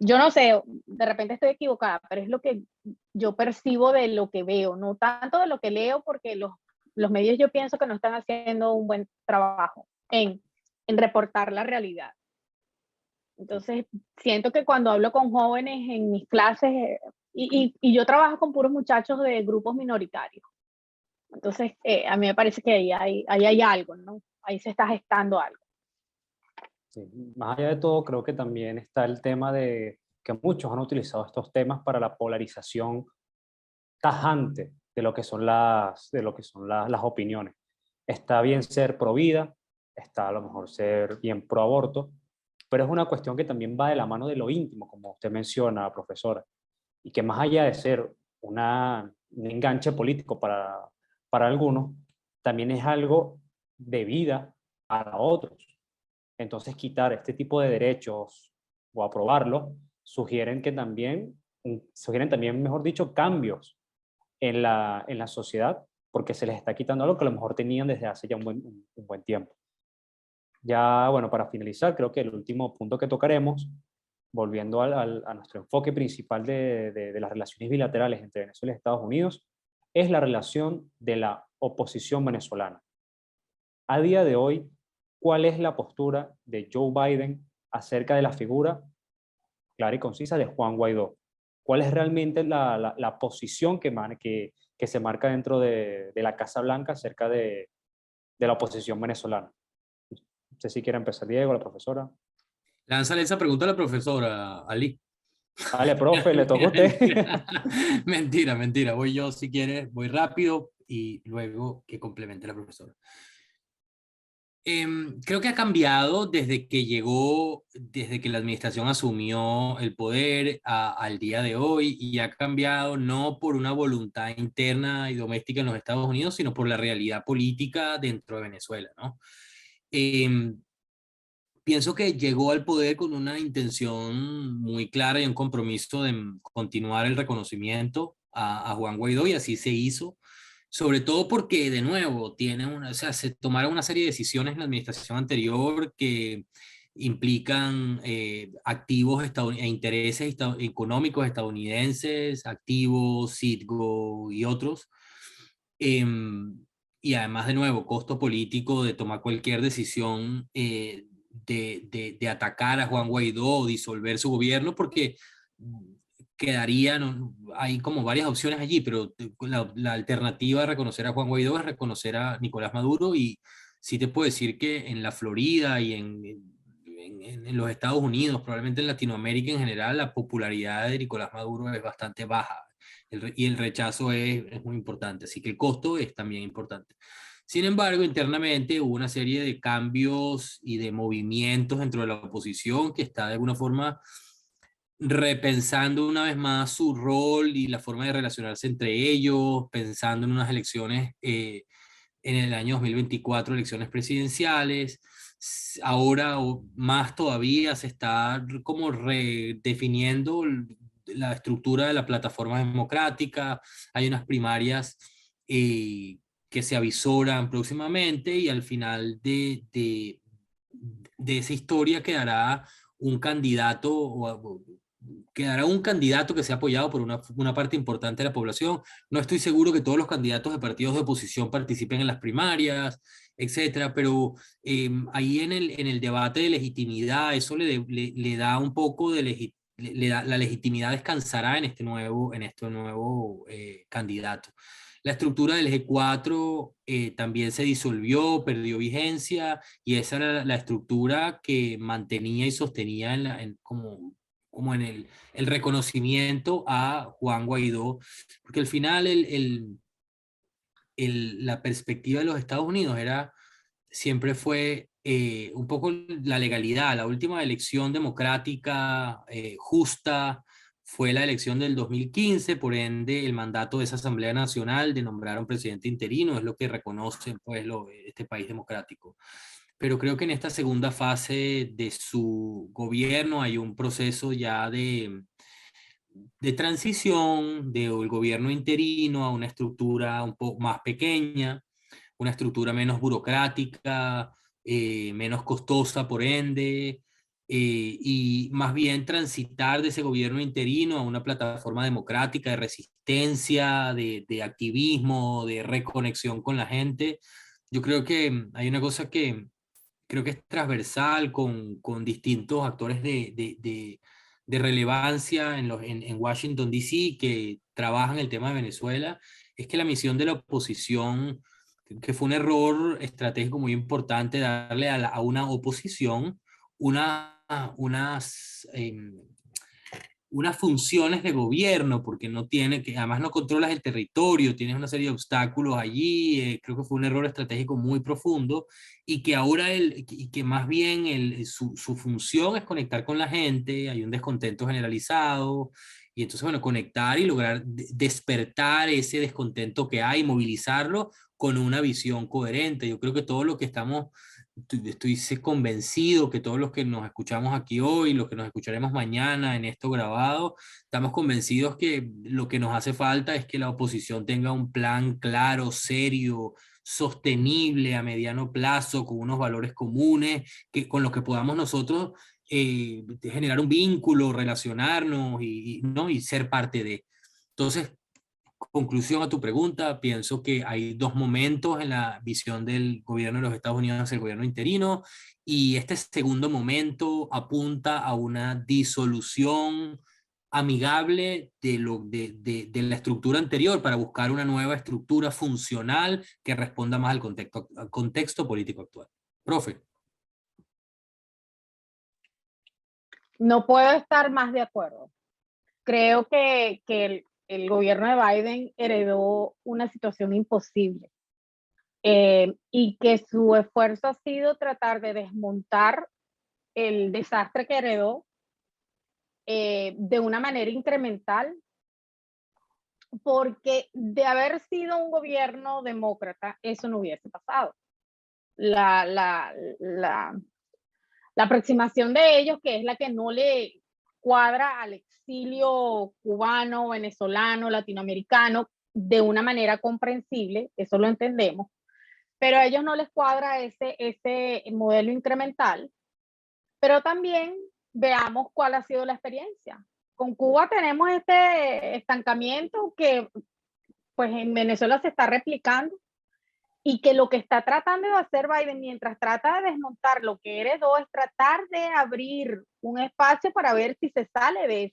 yo no sé, de repente estoy equivocada, pero es lo que yo percibo de lo que veo, no tanto de lo que leo, porque los medios yo pienso que no están haciendo un buen trabajo en reportar la realidad. Entonces, siento que cuando hablo con jóvenes en mis clases, y yo trabajo con puros muchachos de grupos minoritarios, entonces a mí me parece que ahí hay algo, ¿no? Ahí se está gestando algo. Sí. Más allá de todo, creo que también está el tema de que muchos han utilizado estos temas para la polarización tajante de lo que son las opiniones. Está bien ser pro vida, está a lo mejor ser bien pro aborto, pero es una cuestión que también va de la mano de lo íntimo, como usted menciona, profesora, y que más allá de ser un enganche político para algunos, también es algo de vida para otros. Entonces, quitar este tipo de derechos o aprobarlos sugieren también, mejor dicho, cambios en la sociedad, porque se les está quitando algo que a lo mejor tenían desde hace ya un buen tiempo. Ya, bueno, para finalizar, creo que el último punto que tocaremos, volviendo a nuestro enfoque principal de las relaciones bilaterales entre Venezuela y Estados Unidos, es la relación de la oposición venezolana. A día de hoy, ¿cuál es la postura de Joe Biden acerca de la figura clara y concisa de Juan Guaidó? ¿Cuál es realmente la posición que se marca dentro de la Casa Blanca acerca de la oposición venezolana? No sé si quiere empezar Diego, la profesora. Lánzale esa pregunta a la profesora, Ali. Dale, profe, le toca a usted. Mentira, mentira. Voy yo, si quieres, voy rápido y luego que complemente la profesora. Creo que ha cambiado desde que llegó, desde que la administración asumió el poder al día de hoy, y ha cambiado no por una voluntad interna y doméstica en los Estados Unidos, sino por la realidad política dentro de Venezuela, ¿no? Pienso que llegó al poder con una intención muy clara y un compromiso de continuar el reconocimiento a Juan Guaidó, y así se hizo, sobre todo porque, de nuevo, o sea, se tomaron una serie de decisiones en la administración anterior que implican activos e intereses económicos estadounidenses, activos, Citgo y otros. Y además, de nuevo, costo político de tomar cualquier decisión de atacar a Juan Guaidó o disolver su gobierno, porque hay como varias opciones allí, pero la alternativa a reconocer a Juan Guaidó es reconocer a Nicolás Maduro, y sí te puedo decir que en la Florida y en los Estados Unidos, probablemente en Latinoamérica en general, la popularidad de Nicolás Maduro es bastante baja, y el rechazo es muy importante, así que el costo es también importante. Sin embargo, internamente hubo una serie de cambios y de movimientos dentro de la oposición que está de alguna forma repensando una vez más su rol y la forma de relacionarse entre ellos, pensando en unas elecciones en el año 2024, elecciones presidenciales. Ahora, o más todavía, se está como redefiniendo la estructura de la plataforma democrática. Hay unas primarias que se avisoran próximamente, y al final de esa historia quedará un candidato, que sea apoyado por una parte importante de la población. No estoy seguro que todos los candidatos de partidos de oposición participen en las primarias, etcétera, pero ahí en el debate de legitimidad, eso le da un poco de la legitimidad descansará en este nuevo candidato. La estructura del G4 también se disolvió, perdió vigencia, y esa era la estructura que mantenía y sostenía como en el reconocimiento a Juan Guaidó, porque al final la perspectiva de los Estados Unidos siempre fue un poco la legalidad. La última elección democrática justa fue la elección del 2015, por ende el mandato de esa Asamblea Nacional de nombrar a un presidente interino es lo que reconoce, pues, este país democrático. Pero creo que en esta segunda fase de su gobierno hay un proceso ya de transición del gobierno interino a una estructura un poco más pequeña, una estructura menos burocrática, menos costosa por ende, y más bien transitar de ese gobierno interino a una plataforma democrática de resistencia, de activismo, de reconexión con la gente. Yo creo que hay una cosa que creo que es transversal con distintos actores de relevancia en Washington, D.C., que trabajan el tema de Venezuela, es que la misión de la oposición, que fue un error estratégico muy importante, darle a una oposición una, unas, unas funciones de gobierno, porque no tiene, que además no controlas el territorio, tienes una serie de obstáculos allí, creo que fue un error estratégico muy profundo, y que ahora y que más bien su función es conectar con la gente, hay un descontento generalizado, y entonces, bueno, conectar y lograr despertar ese descontento que hay, movilizarlo con una visión coherente. Yo creo que todo lo que estamos estoy convencido que todos los que nos escuchamos aquí hoy, los que nos escucharemos mañana en esto grabado, estamos convencidos que lo que nos hace falta es que la oposición tenga un plan claro, serio, sostenible a mediano plazo, con unos valores comunes, con los que podamos nosotros generar un vínculo, relacionarnos ¿no? y ser parte de. Entonces, conclusión a tu pregunta, pienso que hay dos momentos en la visión del gobierno de los Estados Unidos hacia el gobierno interino, y este segundo momento apunta a una disolución amigable de la estructura anterior para buscar una nueva estructura funcional que responda más al contexto político actual. Profe. No puedo estar más de acuerdo. Creo que el gobierno de Biden heredó una situación imposible, y que su esfuerzo ha sido tratar de desmontar el desastre que heredó de una manera incremental, porque de haber sido un gobierno demócrata, eso no hubiese pasado. La aproximación de ellos, que es la que no le cuadra al exilio cubano, venezolano, latinoamericano, de una manera comprensible, eso lo entendemos, pero a ellos no les cuadra ese modelo incremental. Pero también veamos cuál ha sido la experiencia. Con Cuba tenemos este estancamiento que pues en Venezuela se está replicando, y que lo que está tratando de hacer Biden mientras trata de desmontar lo que heredó es tratar de abrir un espacio para ver si se sale de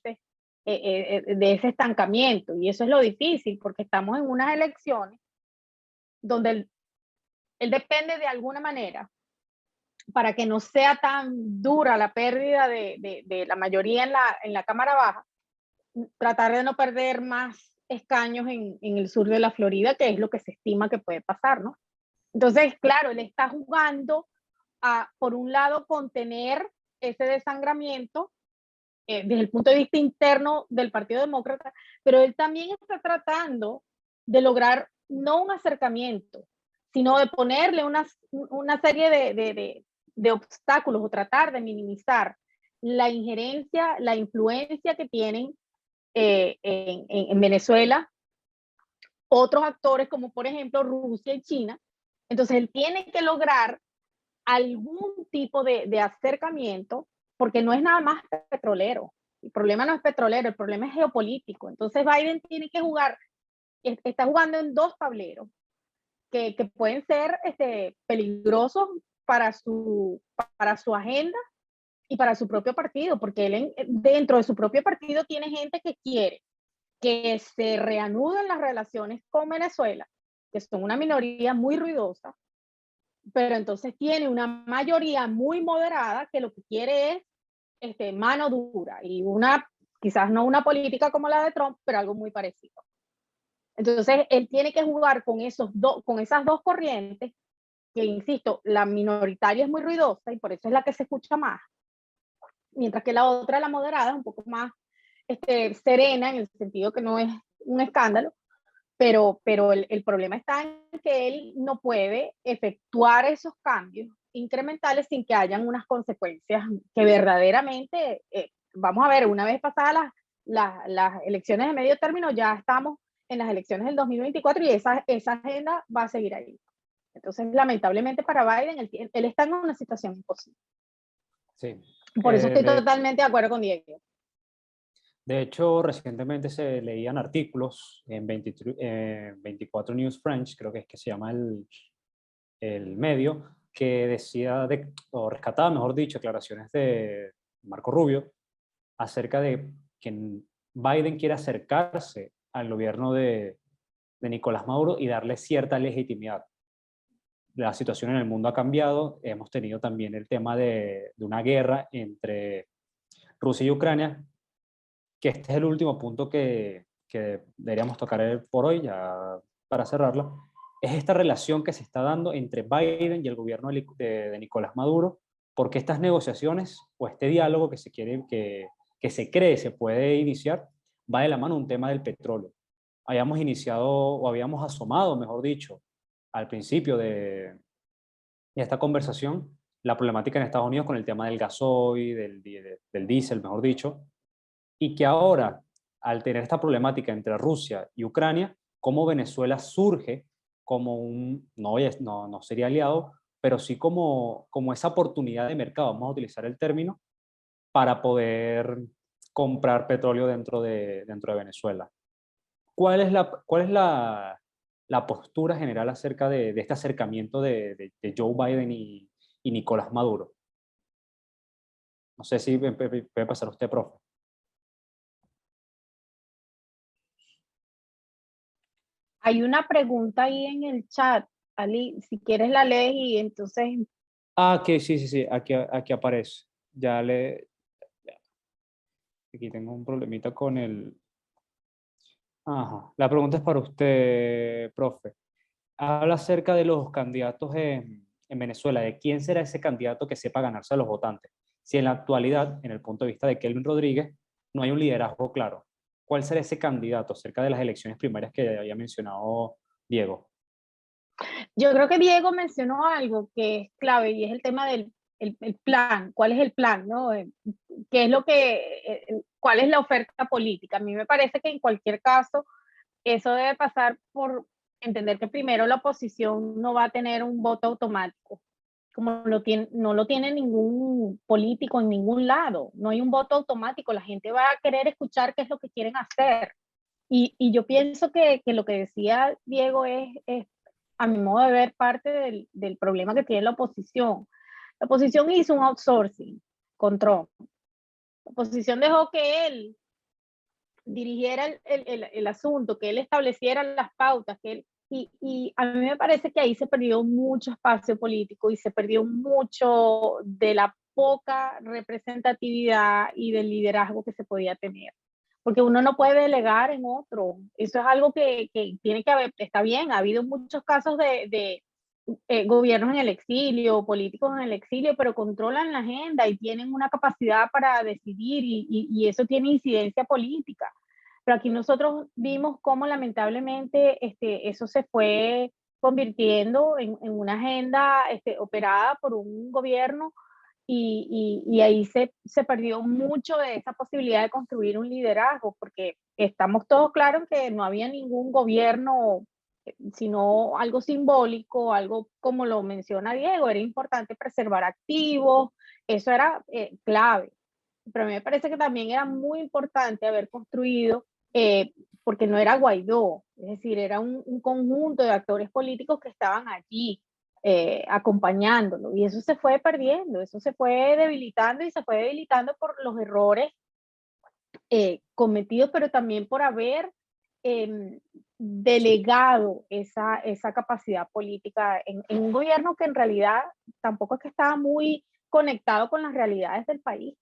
ese estancamiento. Y eso es lo difícil, porque estamos en unas elecciones donde él depende de alguna manera, para que no sea tan dura la pérdida de la mayoría en la Cámara Baja, tratar de no perder más escaños en el sur de la Florida, que es lo que se estima que puede pasar, ¿no? Entonces, claro, él está jugando a, por un lado, contener ese desangramiento desde el punto de vista interno del Partido Demócrata, pero él también está tratando de lograr no un acercamiento, sino de ponerle una serie de obstáculos, o tratar de minimizar la injerencia, la influencia que tienen en Venezuela otros actores, como por ejemplo Rusia y China. Entonces él tiene que lograr algún tipo de acercamiento, porque no es nada más petrolero. El problema no es petrolero, el problema es geopolítico. Entonces Biden tiene que jugar, está jugando en dos tableros que pueden ser peligrosos para su agenda y para su propio partido, porque él dentro de su propio partido tiene gente que quiere que se reanuden las relaciones con Venezuela, que son una minoría muy ruidosa, pero entonces tiene una mayoría muy moderada que lo que quiere es mano dura, y quizás no una política como la de Trump, pero algo muy parecido. Entonces él tiene que jugar con esas dos corrientes, que insisto, la minoritaria es muy ruidosa y por eso es la que se escucha más, mientras que la otra, la moderada, es un poco más serena, en el sentido que no es un escándalo, pero el problema está en que él no puede efectuar esos cambios incrementales sin que hayan unas consecuencias que verdaderamente, vamos a ver, una vez pasadas las elecciones de medio término, ya estamos en las elecciones del 2024, y esa agenda va a seguir ahí. Entonces, lamentablemente para Biden, él está en una situación imposible. Sí. Por eso estoy totalmente de acuerdo con Diego. De hecho, recientemente se leían artículos en 24 News French, creo que es que se llama el medio, que decía, o rescataba, mejor dicho, declaraciones de Marco Rubio acerca de que Biden quiere acercarse al gobierno de Nicolás Maduro y darle cierta legitimidad. La situación en el mundo ha cambiado, hemos tenido también el tema de una guerra entre Rusia y Ucrania, que este es el último punto que deberíamos tocar por hoy, ya para cerrarlo, es esta relación que se está dando entre Biden y el gobierno de Nicolás Maduro, porque estas negociaciones o este diálogo que se quiere, que se cree se puede iniciar, va de la mano un tema del petróleo. Habíamos iniciado, o habíamos asomado, mejor dicho, al principio de esta conversación, la problemática en Estados Unidos con el tema del gasoil, del diésel, mejor dicho, y que ahora, al tener esta problemática entre Rusia y Ucrania, cómo Venezuela surge como no sería aliado, pero sí como esa oportunidad de mercado, vamos a utilizar el término, para poder comprar petróleo dentro de Venezuela. ¿Cuál es la postura general acerca de este acercamiento de Joe Biden y Nicolás Maduro? No sé si puede pasar usted, profe. Hay una pregunta ahí en el chat, Ali, si quieres la lees y entonces... Que sí, aquí aparece. Ya. Aquí tengo un problemita con el... Ajá. La pregunta es para usted, profe. Habla acerca de los candidatos en Venezuela, de quién será ese candidato que sepa ganarse a los votantes. Si en la actualidad, en el punto de vista de Kelvin Rodríguez, no hay un liderazgo claro, ¿cuál será ese candidato acerca de las elecciones primarias que había mencionado Diego? Yo creo que Diego mencionó algo que es clave y es el tema del el plan. ¿Cuál es el plan? ¿No? ¿Qué es lo cuál es la oferta política? A mí me parece que en cualquier caso eso debe pasar por entender que primero la oposición no va a tener un voto automático, como no lo tiene ningún político en ningún lado. No hay un voto automático. La gente va a querer escuchar qué es lo que quieren hacer. Y yo pienso que lo que decía Diego es, a mi modo de ver, parte del problema que tiene la oposición. La oposición hizo un outsourcing con Trump. La oposición dejó que él dirigiera el asunto, que él estableciera las pautas, y a mí me parece que ahí se perdió mucho espacio político y se perdió mucho de la poca representatividad y del liderazgo que se podía tener. Porque uno no puede delegar en otro. Eso es algo que tiene que haber, está bien, ha habido muchos casos de gobiernos en el exilio, políticos en el exilio, pero controlan la agenda y tienen una capacidad para decidir y eso tiene incidencia política. Pero aquí nosotros vimos cómo lamentablemente eso se fue convirtiendo en una agenda operada por un gobierno y ahí se perdió mucho de esa posibilidad de construir un liderazgo, porque estamos todos claros que no había ningún gobierno, sino algo simbólico, algo como lo menciona Diego, era importante preservar activos, eso era clave. Pero a mí me parece que también era muy importante haber construido, porque no era Guaidó, es decir, era un conjunto de actores políticos que estaban allí acompañándolo, y eso se fue perdiendo, eso se fue debilitando y se fue debilitando por los errores cometidos, pero también por haber delegado esa capacidad política en un gobierno que en realidad tampoco es que estaba muy conectado con las realidades del país.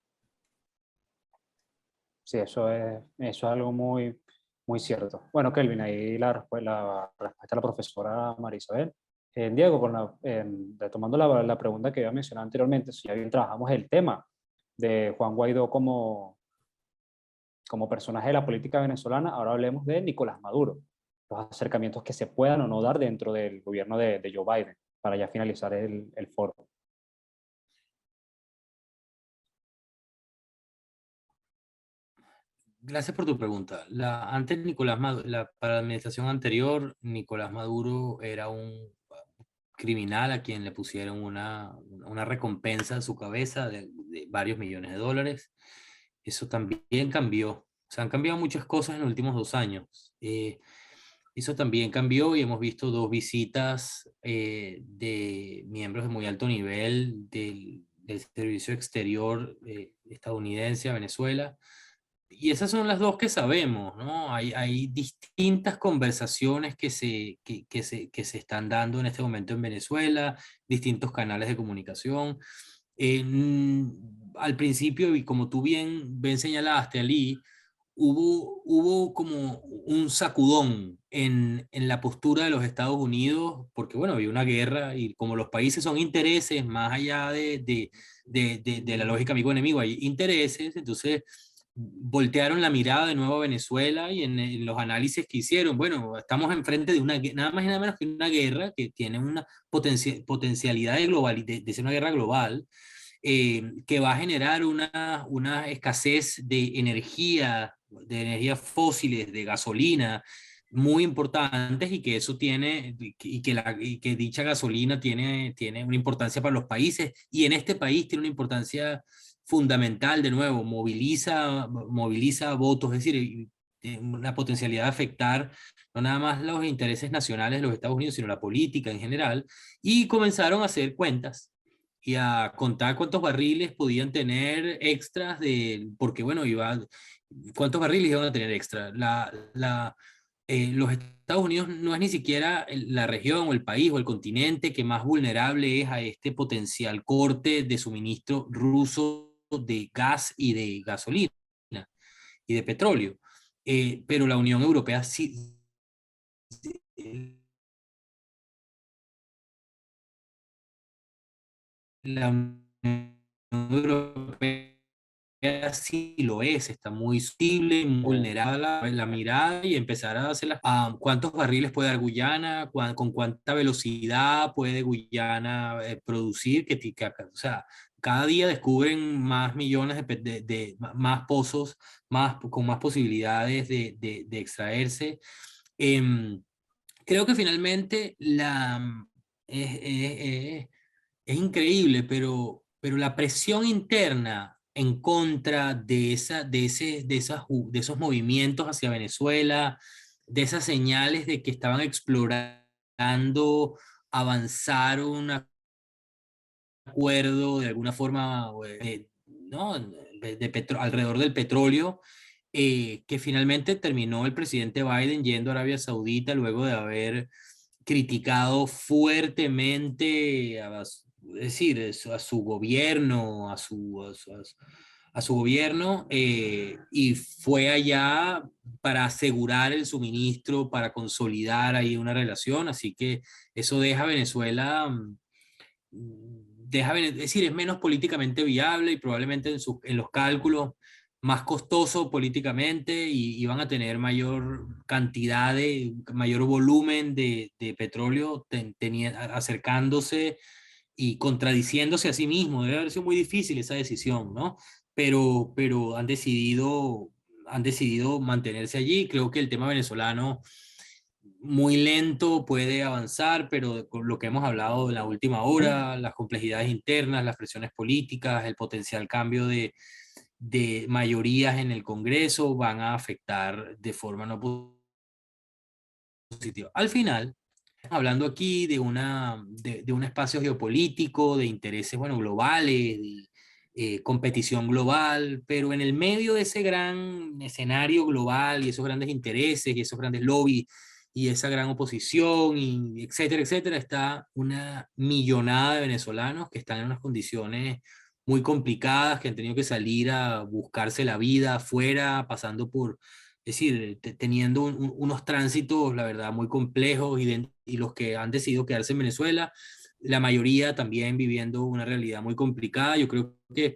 Sí, eso es algo muy, muy cierto. Bueno, Kelvin, ahí la respuesta de la profesora Marisabel. Diego, retomando la pregunta que había mencionado anteriormente, si ya bien trabajamos el tema de Juan Guaidó como personaje de la política venezolana, ahora hablemos de Nicolás Maduro, los acercamientos que se puedan o no dar dentro del gobierno de Joe Biden, para ya finalizar el foro. Gracias por tu pregunta. Antes Nicolás Maduro, para la administración anterior, Nicolás Maduro era un criminal a quien le pusieron una recompensa a su cabeza de varios millones de dólares. Eso también cambió. O sea, han cambiado muchas cosas en los últimos 2 años. Eso también cambió y hemos visto 2 visitas de miembros de muy alto nivel del servicio exterior estadounidense a Venezuela. Y esas son las dos que sabemos, ¿no? Hay distintas conversaciones que se están dando en este momento en Venezuela, distintos canales de comunicación. Al principio, y como tú bien señalaste, Ali, hubo como un sacudón en la postura de los Estados Unidos, porque bueno, había una guerra y como los países son intereses, más allá de la lógica amigo-enemigo, hay intereses, entonces voltearon la mirada de nuevo a Venezuela y en los análisis que hicieron, bueno, estamos enfrente de nada más y nada menos que una guerra que tiene una potencialidad de ser una guerra global, que va a generar una escasez de energías fósiles, de gasolina, muy importantes y que eso tiene, y que dicha gasolina tiene una importancia para los países y en este país tiene una importancia fundamental, de nuevo, moviliza votos, es decir, una potencialidad de afectar no nada más los intereses nacionales de los Estados Unidos, sino la política en general, y comenzaron a hacer cuentas y a contar cuántos barriles podían tener extras porque bueno, cuántos barriles iban a tener extra. Los Estados Unidos no es ni siquiera la región o el país o el continente que más vulnerable es a este potencial corte de suministro ruso de gas y de gasolina y de petróleo. Pero la Unión Europea sí. La Unión Europea sí lo es, está muy sensible, muy vulnerable la mirada y empezar a hacer cuántos barriles puede dar Guyana, con cuánta velocidad puede Guyana producir, o sea, cada día descubren más millones más pozos, con más posibilidades de extraerse. Em, Creo que finalmente es, es- es increíble, pero la presión interna en contra de esos movimientos hacia Venezuela, de esas señales de que estaban explorando avanzar un acuerdo de alguna forma, ¿no? Alrededor del petróleo, que finalmente terminó el presidente Biden yendo a Arabia Saudita luego de haber criticado fuertemente es decir, a su gobierno, a su gobierno, y fue allá para asegurar el suministro, para consolidar ahí una relación, así que eso deja a Venezuela, es decir, es menos políticamente viable y probablemente en los cálculos más costoso políticamente y van a tener mayor cantidad mayor volumen de petróleo acercándose y contradiciéndose a sí mismo. Debe haber sido muy difícil esa decisión, ¿no? Pero han decidido mantenerse allí. Creo que el tema venezolano muy lento puede avanzar, pero con lo que hemos hablado en la última hora, las complejidades internas, las presiones políticas, el potencial cambio de mayorías en el Congreso van a afectar de forma no positiva. Al final, hablando aquí de un espacio geopolítico, de intereses, bueno, globales, de competición global, pero en el medio de ese gran escenario global y esos grandes intereses y esos grandes lobbies y esa gran oposición y etcétera, etcétera, está una millonada de venezolanos que están en unas condiciones muy complicadas, que han tenido que salir a buscarse la vida afuera, pasando por, es decir, teniendo unos tránsitos, la verdad, muy complejos y los que han decidido quedarse en Venezuela, la mayoría también viviendo una realidad muy complicada. Yo creo que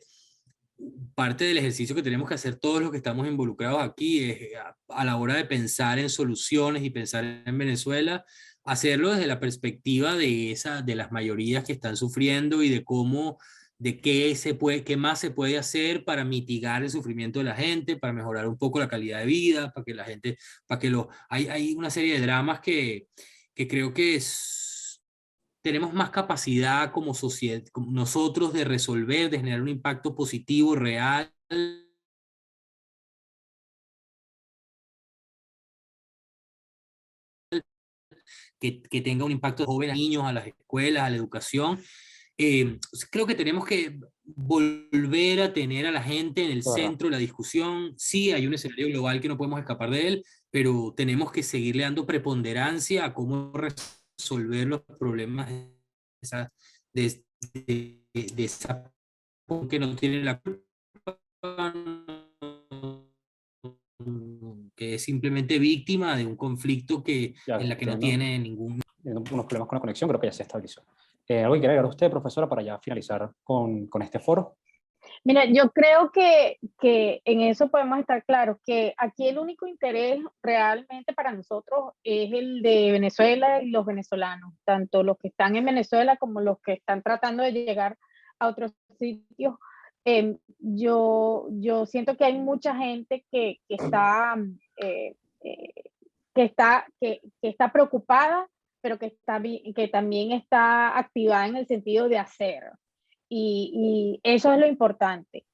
parte del ejercicio que tenemos que hacer todos los que estamos involucrados aquí es a la hora de pensar en soluciones y pensar en Venezuela, hacerlo desde la perspectiva de las mayorías que están sufriendo y de cómo, de qué más se puede hacer para mitigar el sufrimiento de la gente, para mejorar un poco la calidad de vida, para que la gente, hay una serie de dramas que creo que tenemos más capacidad como sociedad, como nosotros, de resolver, de generar un impacto positivo, real, que tenga un impacto de jóvenes, a niños, a las escuelas, a la educación. Creo que tenemos que volver a tener a la gente en el de verdad. centro de la discusión. Sí, hay un escenario global que no podemos escapar de él, pero tenemos que seguirle dando preponderancia a cómo resolver los problemas de esa, de, de esa que no tiene la culpa, que es simplemente víctima de un conflicto que, Ya en la que no entiendo. tiene ningún... Unos problemas con la conexión, creo que ya se estabilizó. ¿Algo que quiere agregar usted, profesora, para ya finalizar con este foro? Mira, yo creo que en eso podemos estar claros, que aquí el único interés realmente para nosotros es el de Venezuela y los venezolanos, tanto los que están en Venezuela como los que están tratando de llegar a otros sitios. Yo siento que hay mucha gente eh, eh, que está preocupada, pero que también está activada en el sentido de hacer. Y eso es lo importante.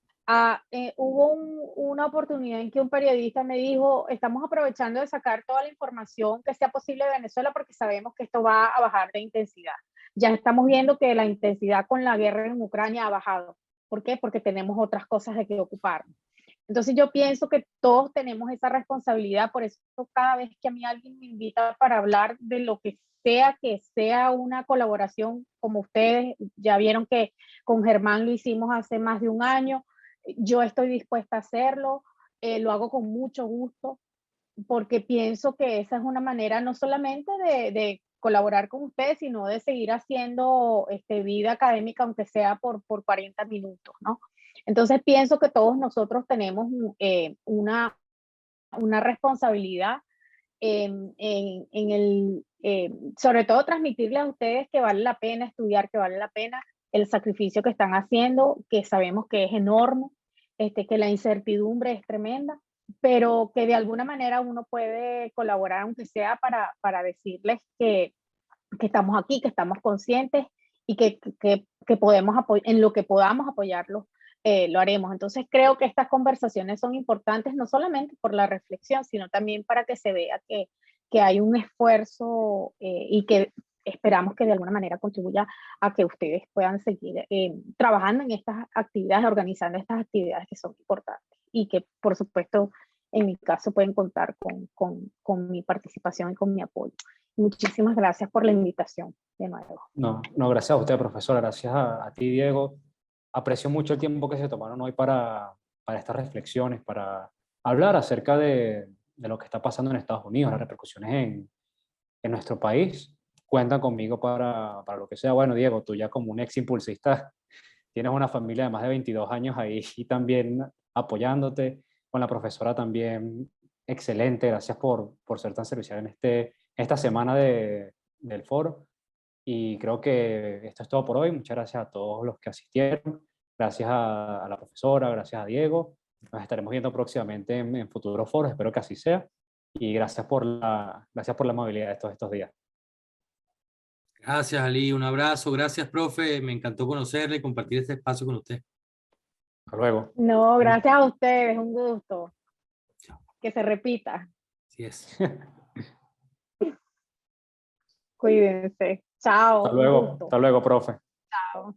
Hubo una oportunidad en que un periodista me dijo, estamos aprovechando de sacar toda la información que sea posible de Venezuela porque sabemos que esto va a bajar de intensidad. Ya estamos viendo que la intensidad con la guerra en Ucrania ha bajado. ¿Por qué? Porque tenemos otras cosas de que ocuparnos. Entonces yo pienso que todos tenemos esa responsabilidad, por eso cada vez que a mí alguien me invita para hablar de lo que sea una colaboración, como ustedes ya vieron que con Germán lo hicimos hace más de un año, yo estoy dispuesta a hacerlo, lo hago con mucho gusto, porque pienso que esa es una manera no solamente de colaborar con ustedes, sino de seguir haciendo vida académica, aunque sea por 40 minutos, ¿no? Entonces pienso que todos nosotros tenemos una responsabilidad sobre todo transmitirles a ustedes que vale la pena estudiar, que vale la pena el sacrificio que están haciendo, que sabemos que es enorme, que la incertidumbre es tremenda, pero que de alguna manera uno puede colaborar, aunque sea para decirles que estamos aquí, que estamos conscientes y que podemos en lo que podamos apoyarlos, lo haremos. Entonces creo que estas conversaciones son importantes no solamente por la reflexión, sino también para que se vea que hay un esfuerzo y que esperamos que de alguna manera contribuya a que ustedes puedan seguir trabajando en estas actividades, organizando estas actividades que son importantes y que por supuesto en mi caso pueden contar con mi participación y con mi apoyo. Muchísimas gracias por la invitación de nuevo. No, no, gracias a usted, profesora, gracias a ti, Diego. Aprecio mucho el tiempo que se tomaron hoy para estas reflexiones, para hablar acerca de lo que está pasando en Estados Unidos, las repercusiones en nuestro país. Cuentan conmigo para lo que sea. Bueno, Diego, tú ya como un ex impulsista, tienes una familia de más de 22 años ahí y también apoyándote. Con la profesora también, excelente. Gracias por ser tan servicial en esta semana del foro. Y creo que esto es todo por hoy. Muchas gracias a todos los que asistieron. Gracias a la profesora, gracias a Diego. Nos estaremos viendo próximamente en futuros foros. Espero que así sea. Y gracias por la amabilidad de todos estos días. Gracias, Ali, un abrazo, gracias, profe, me encantó conocerle y compartir este espacio con usted. Hasta luego. No, gracias a ustedes, un gusto. Chao. Que se repita. Así es. Cuídense. Chao, un gusto. Hasta luego, profe. Chao.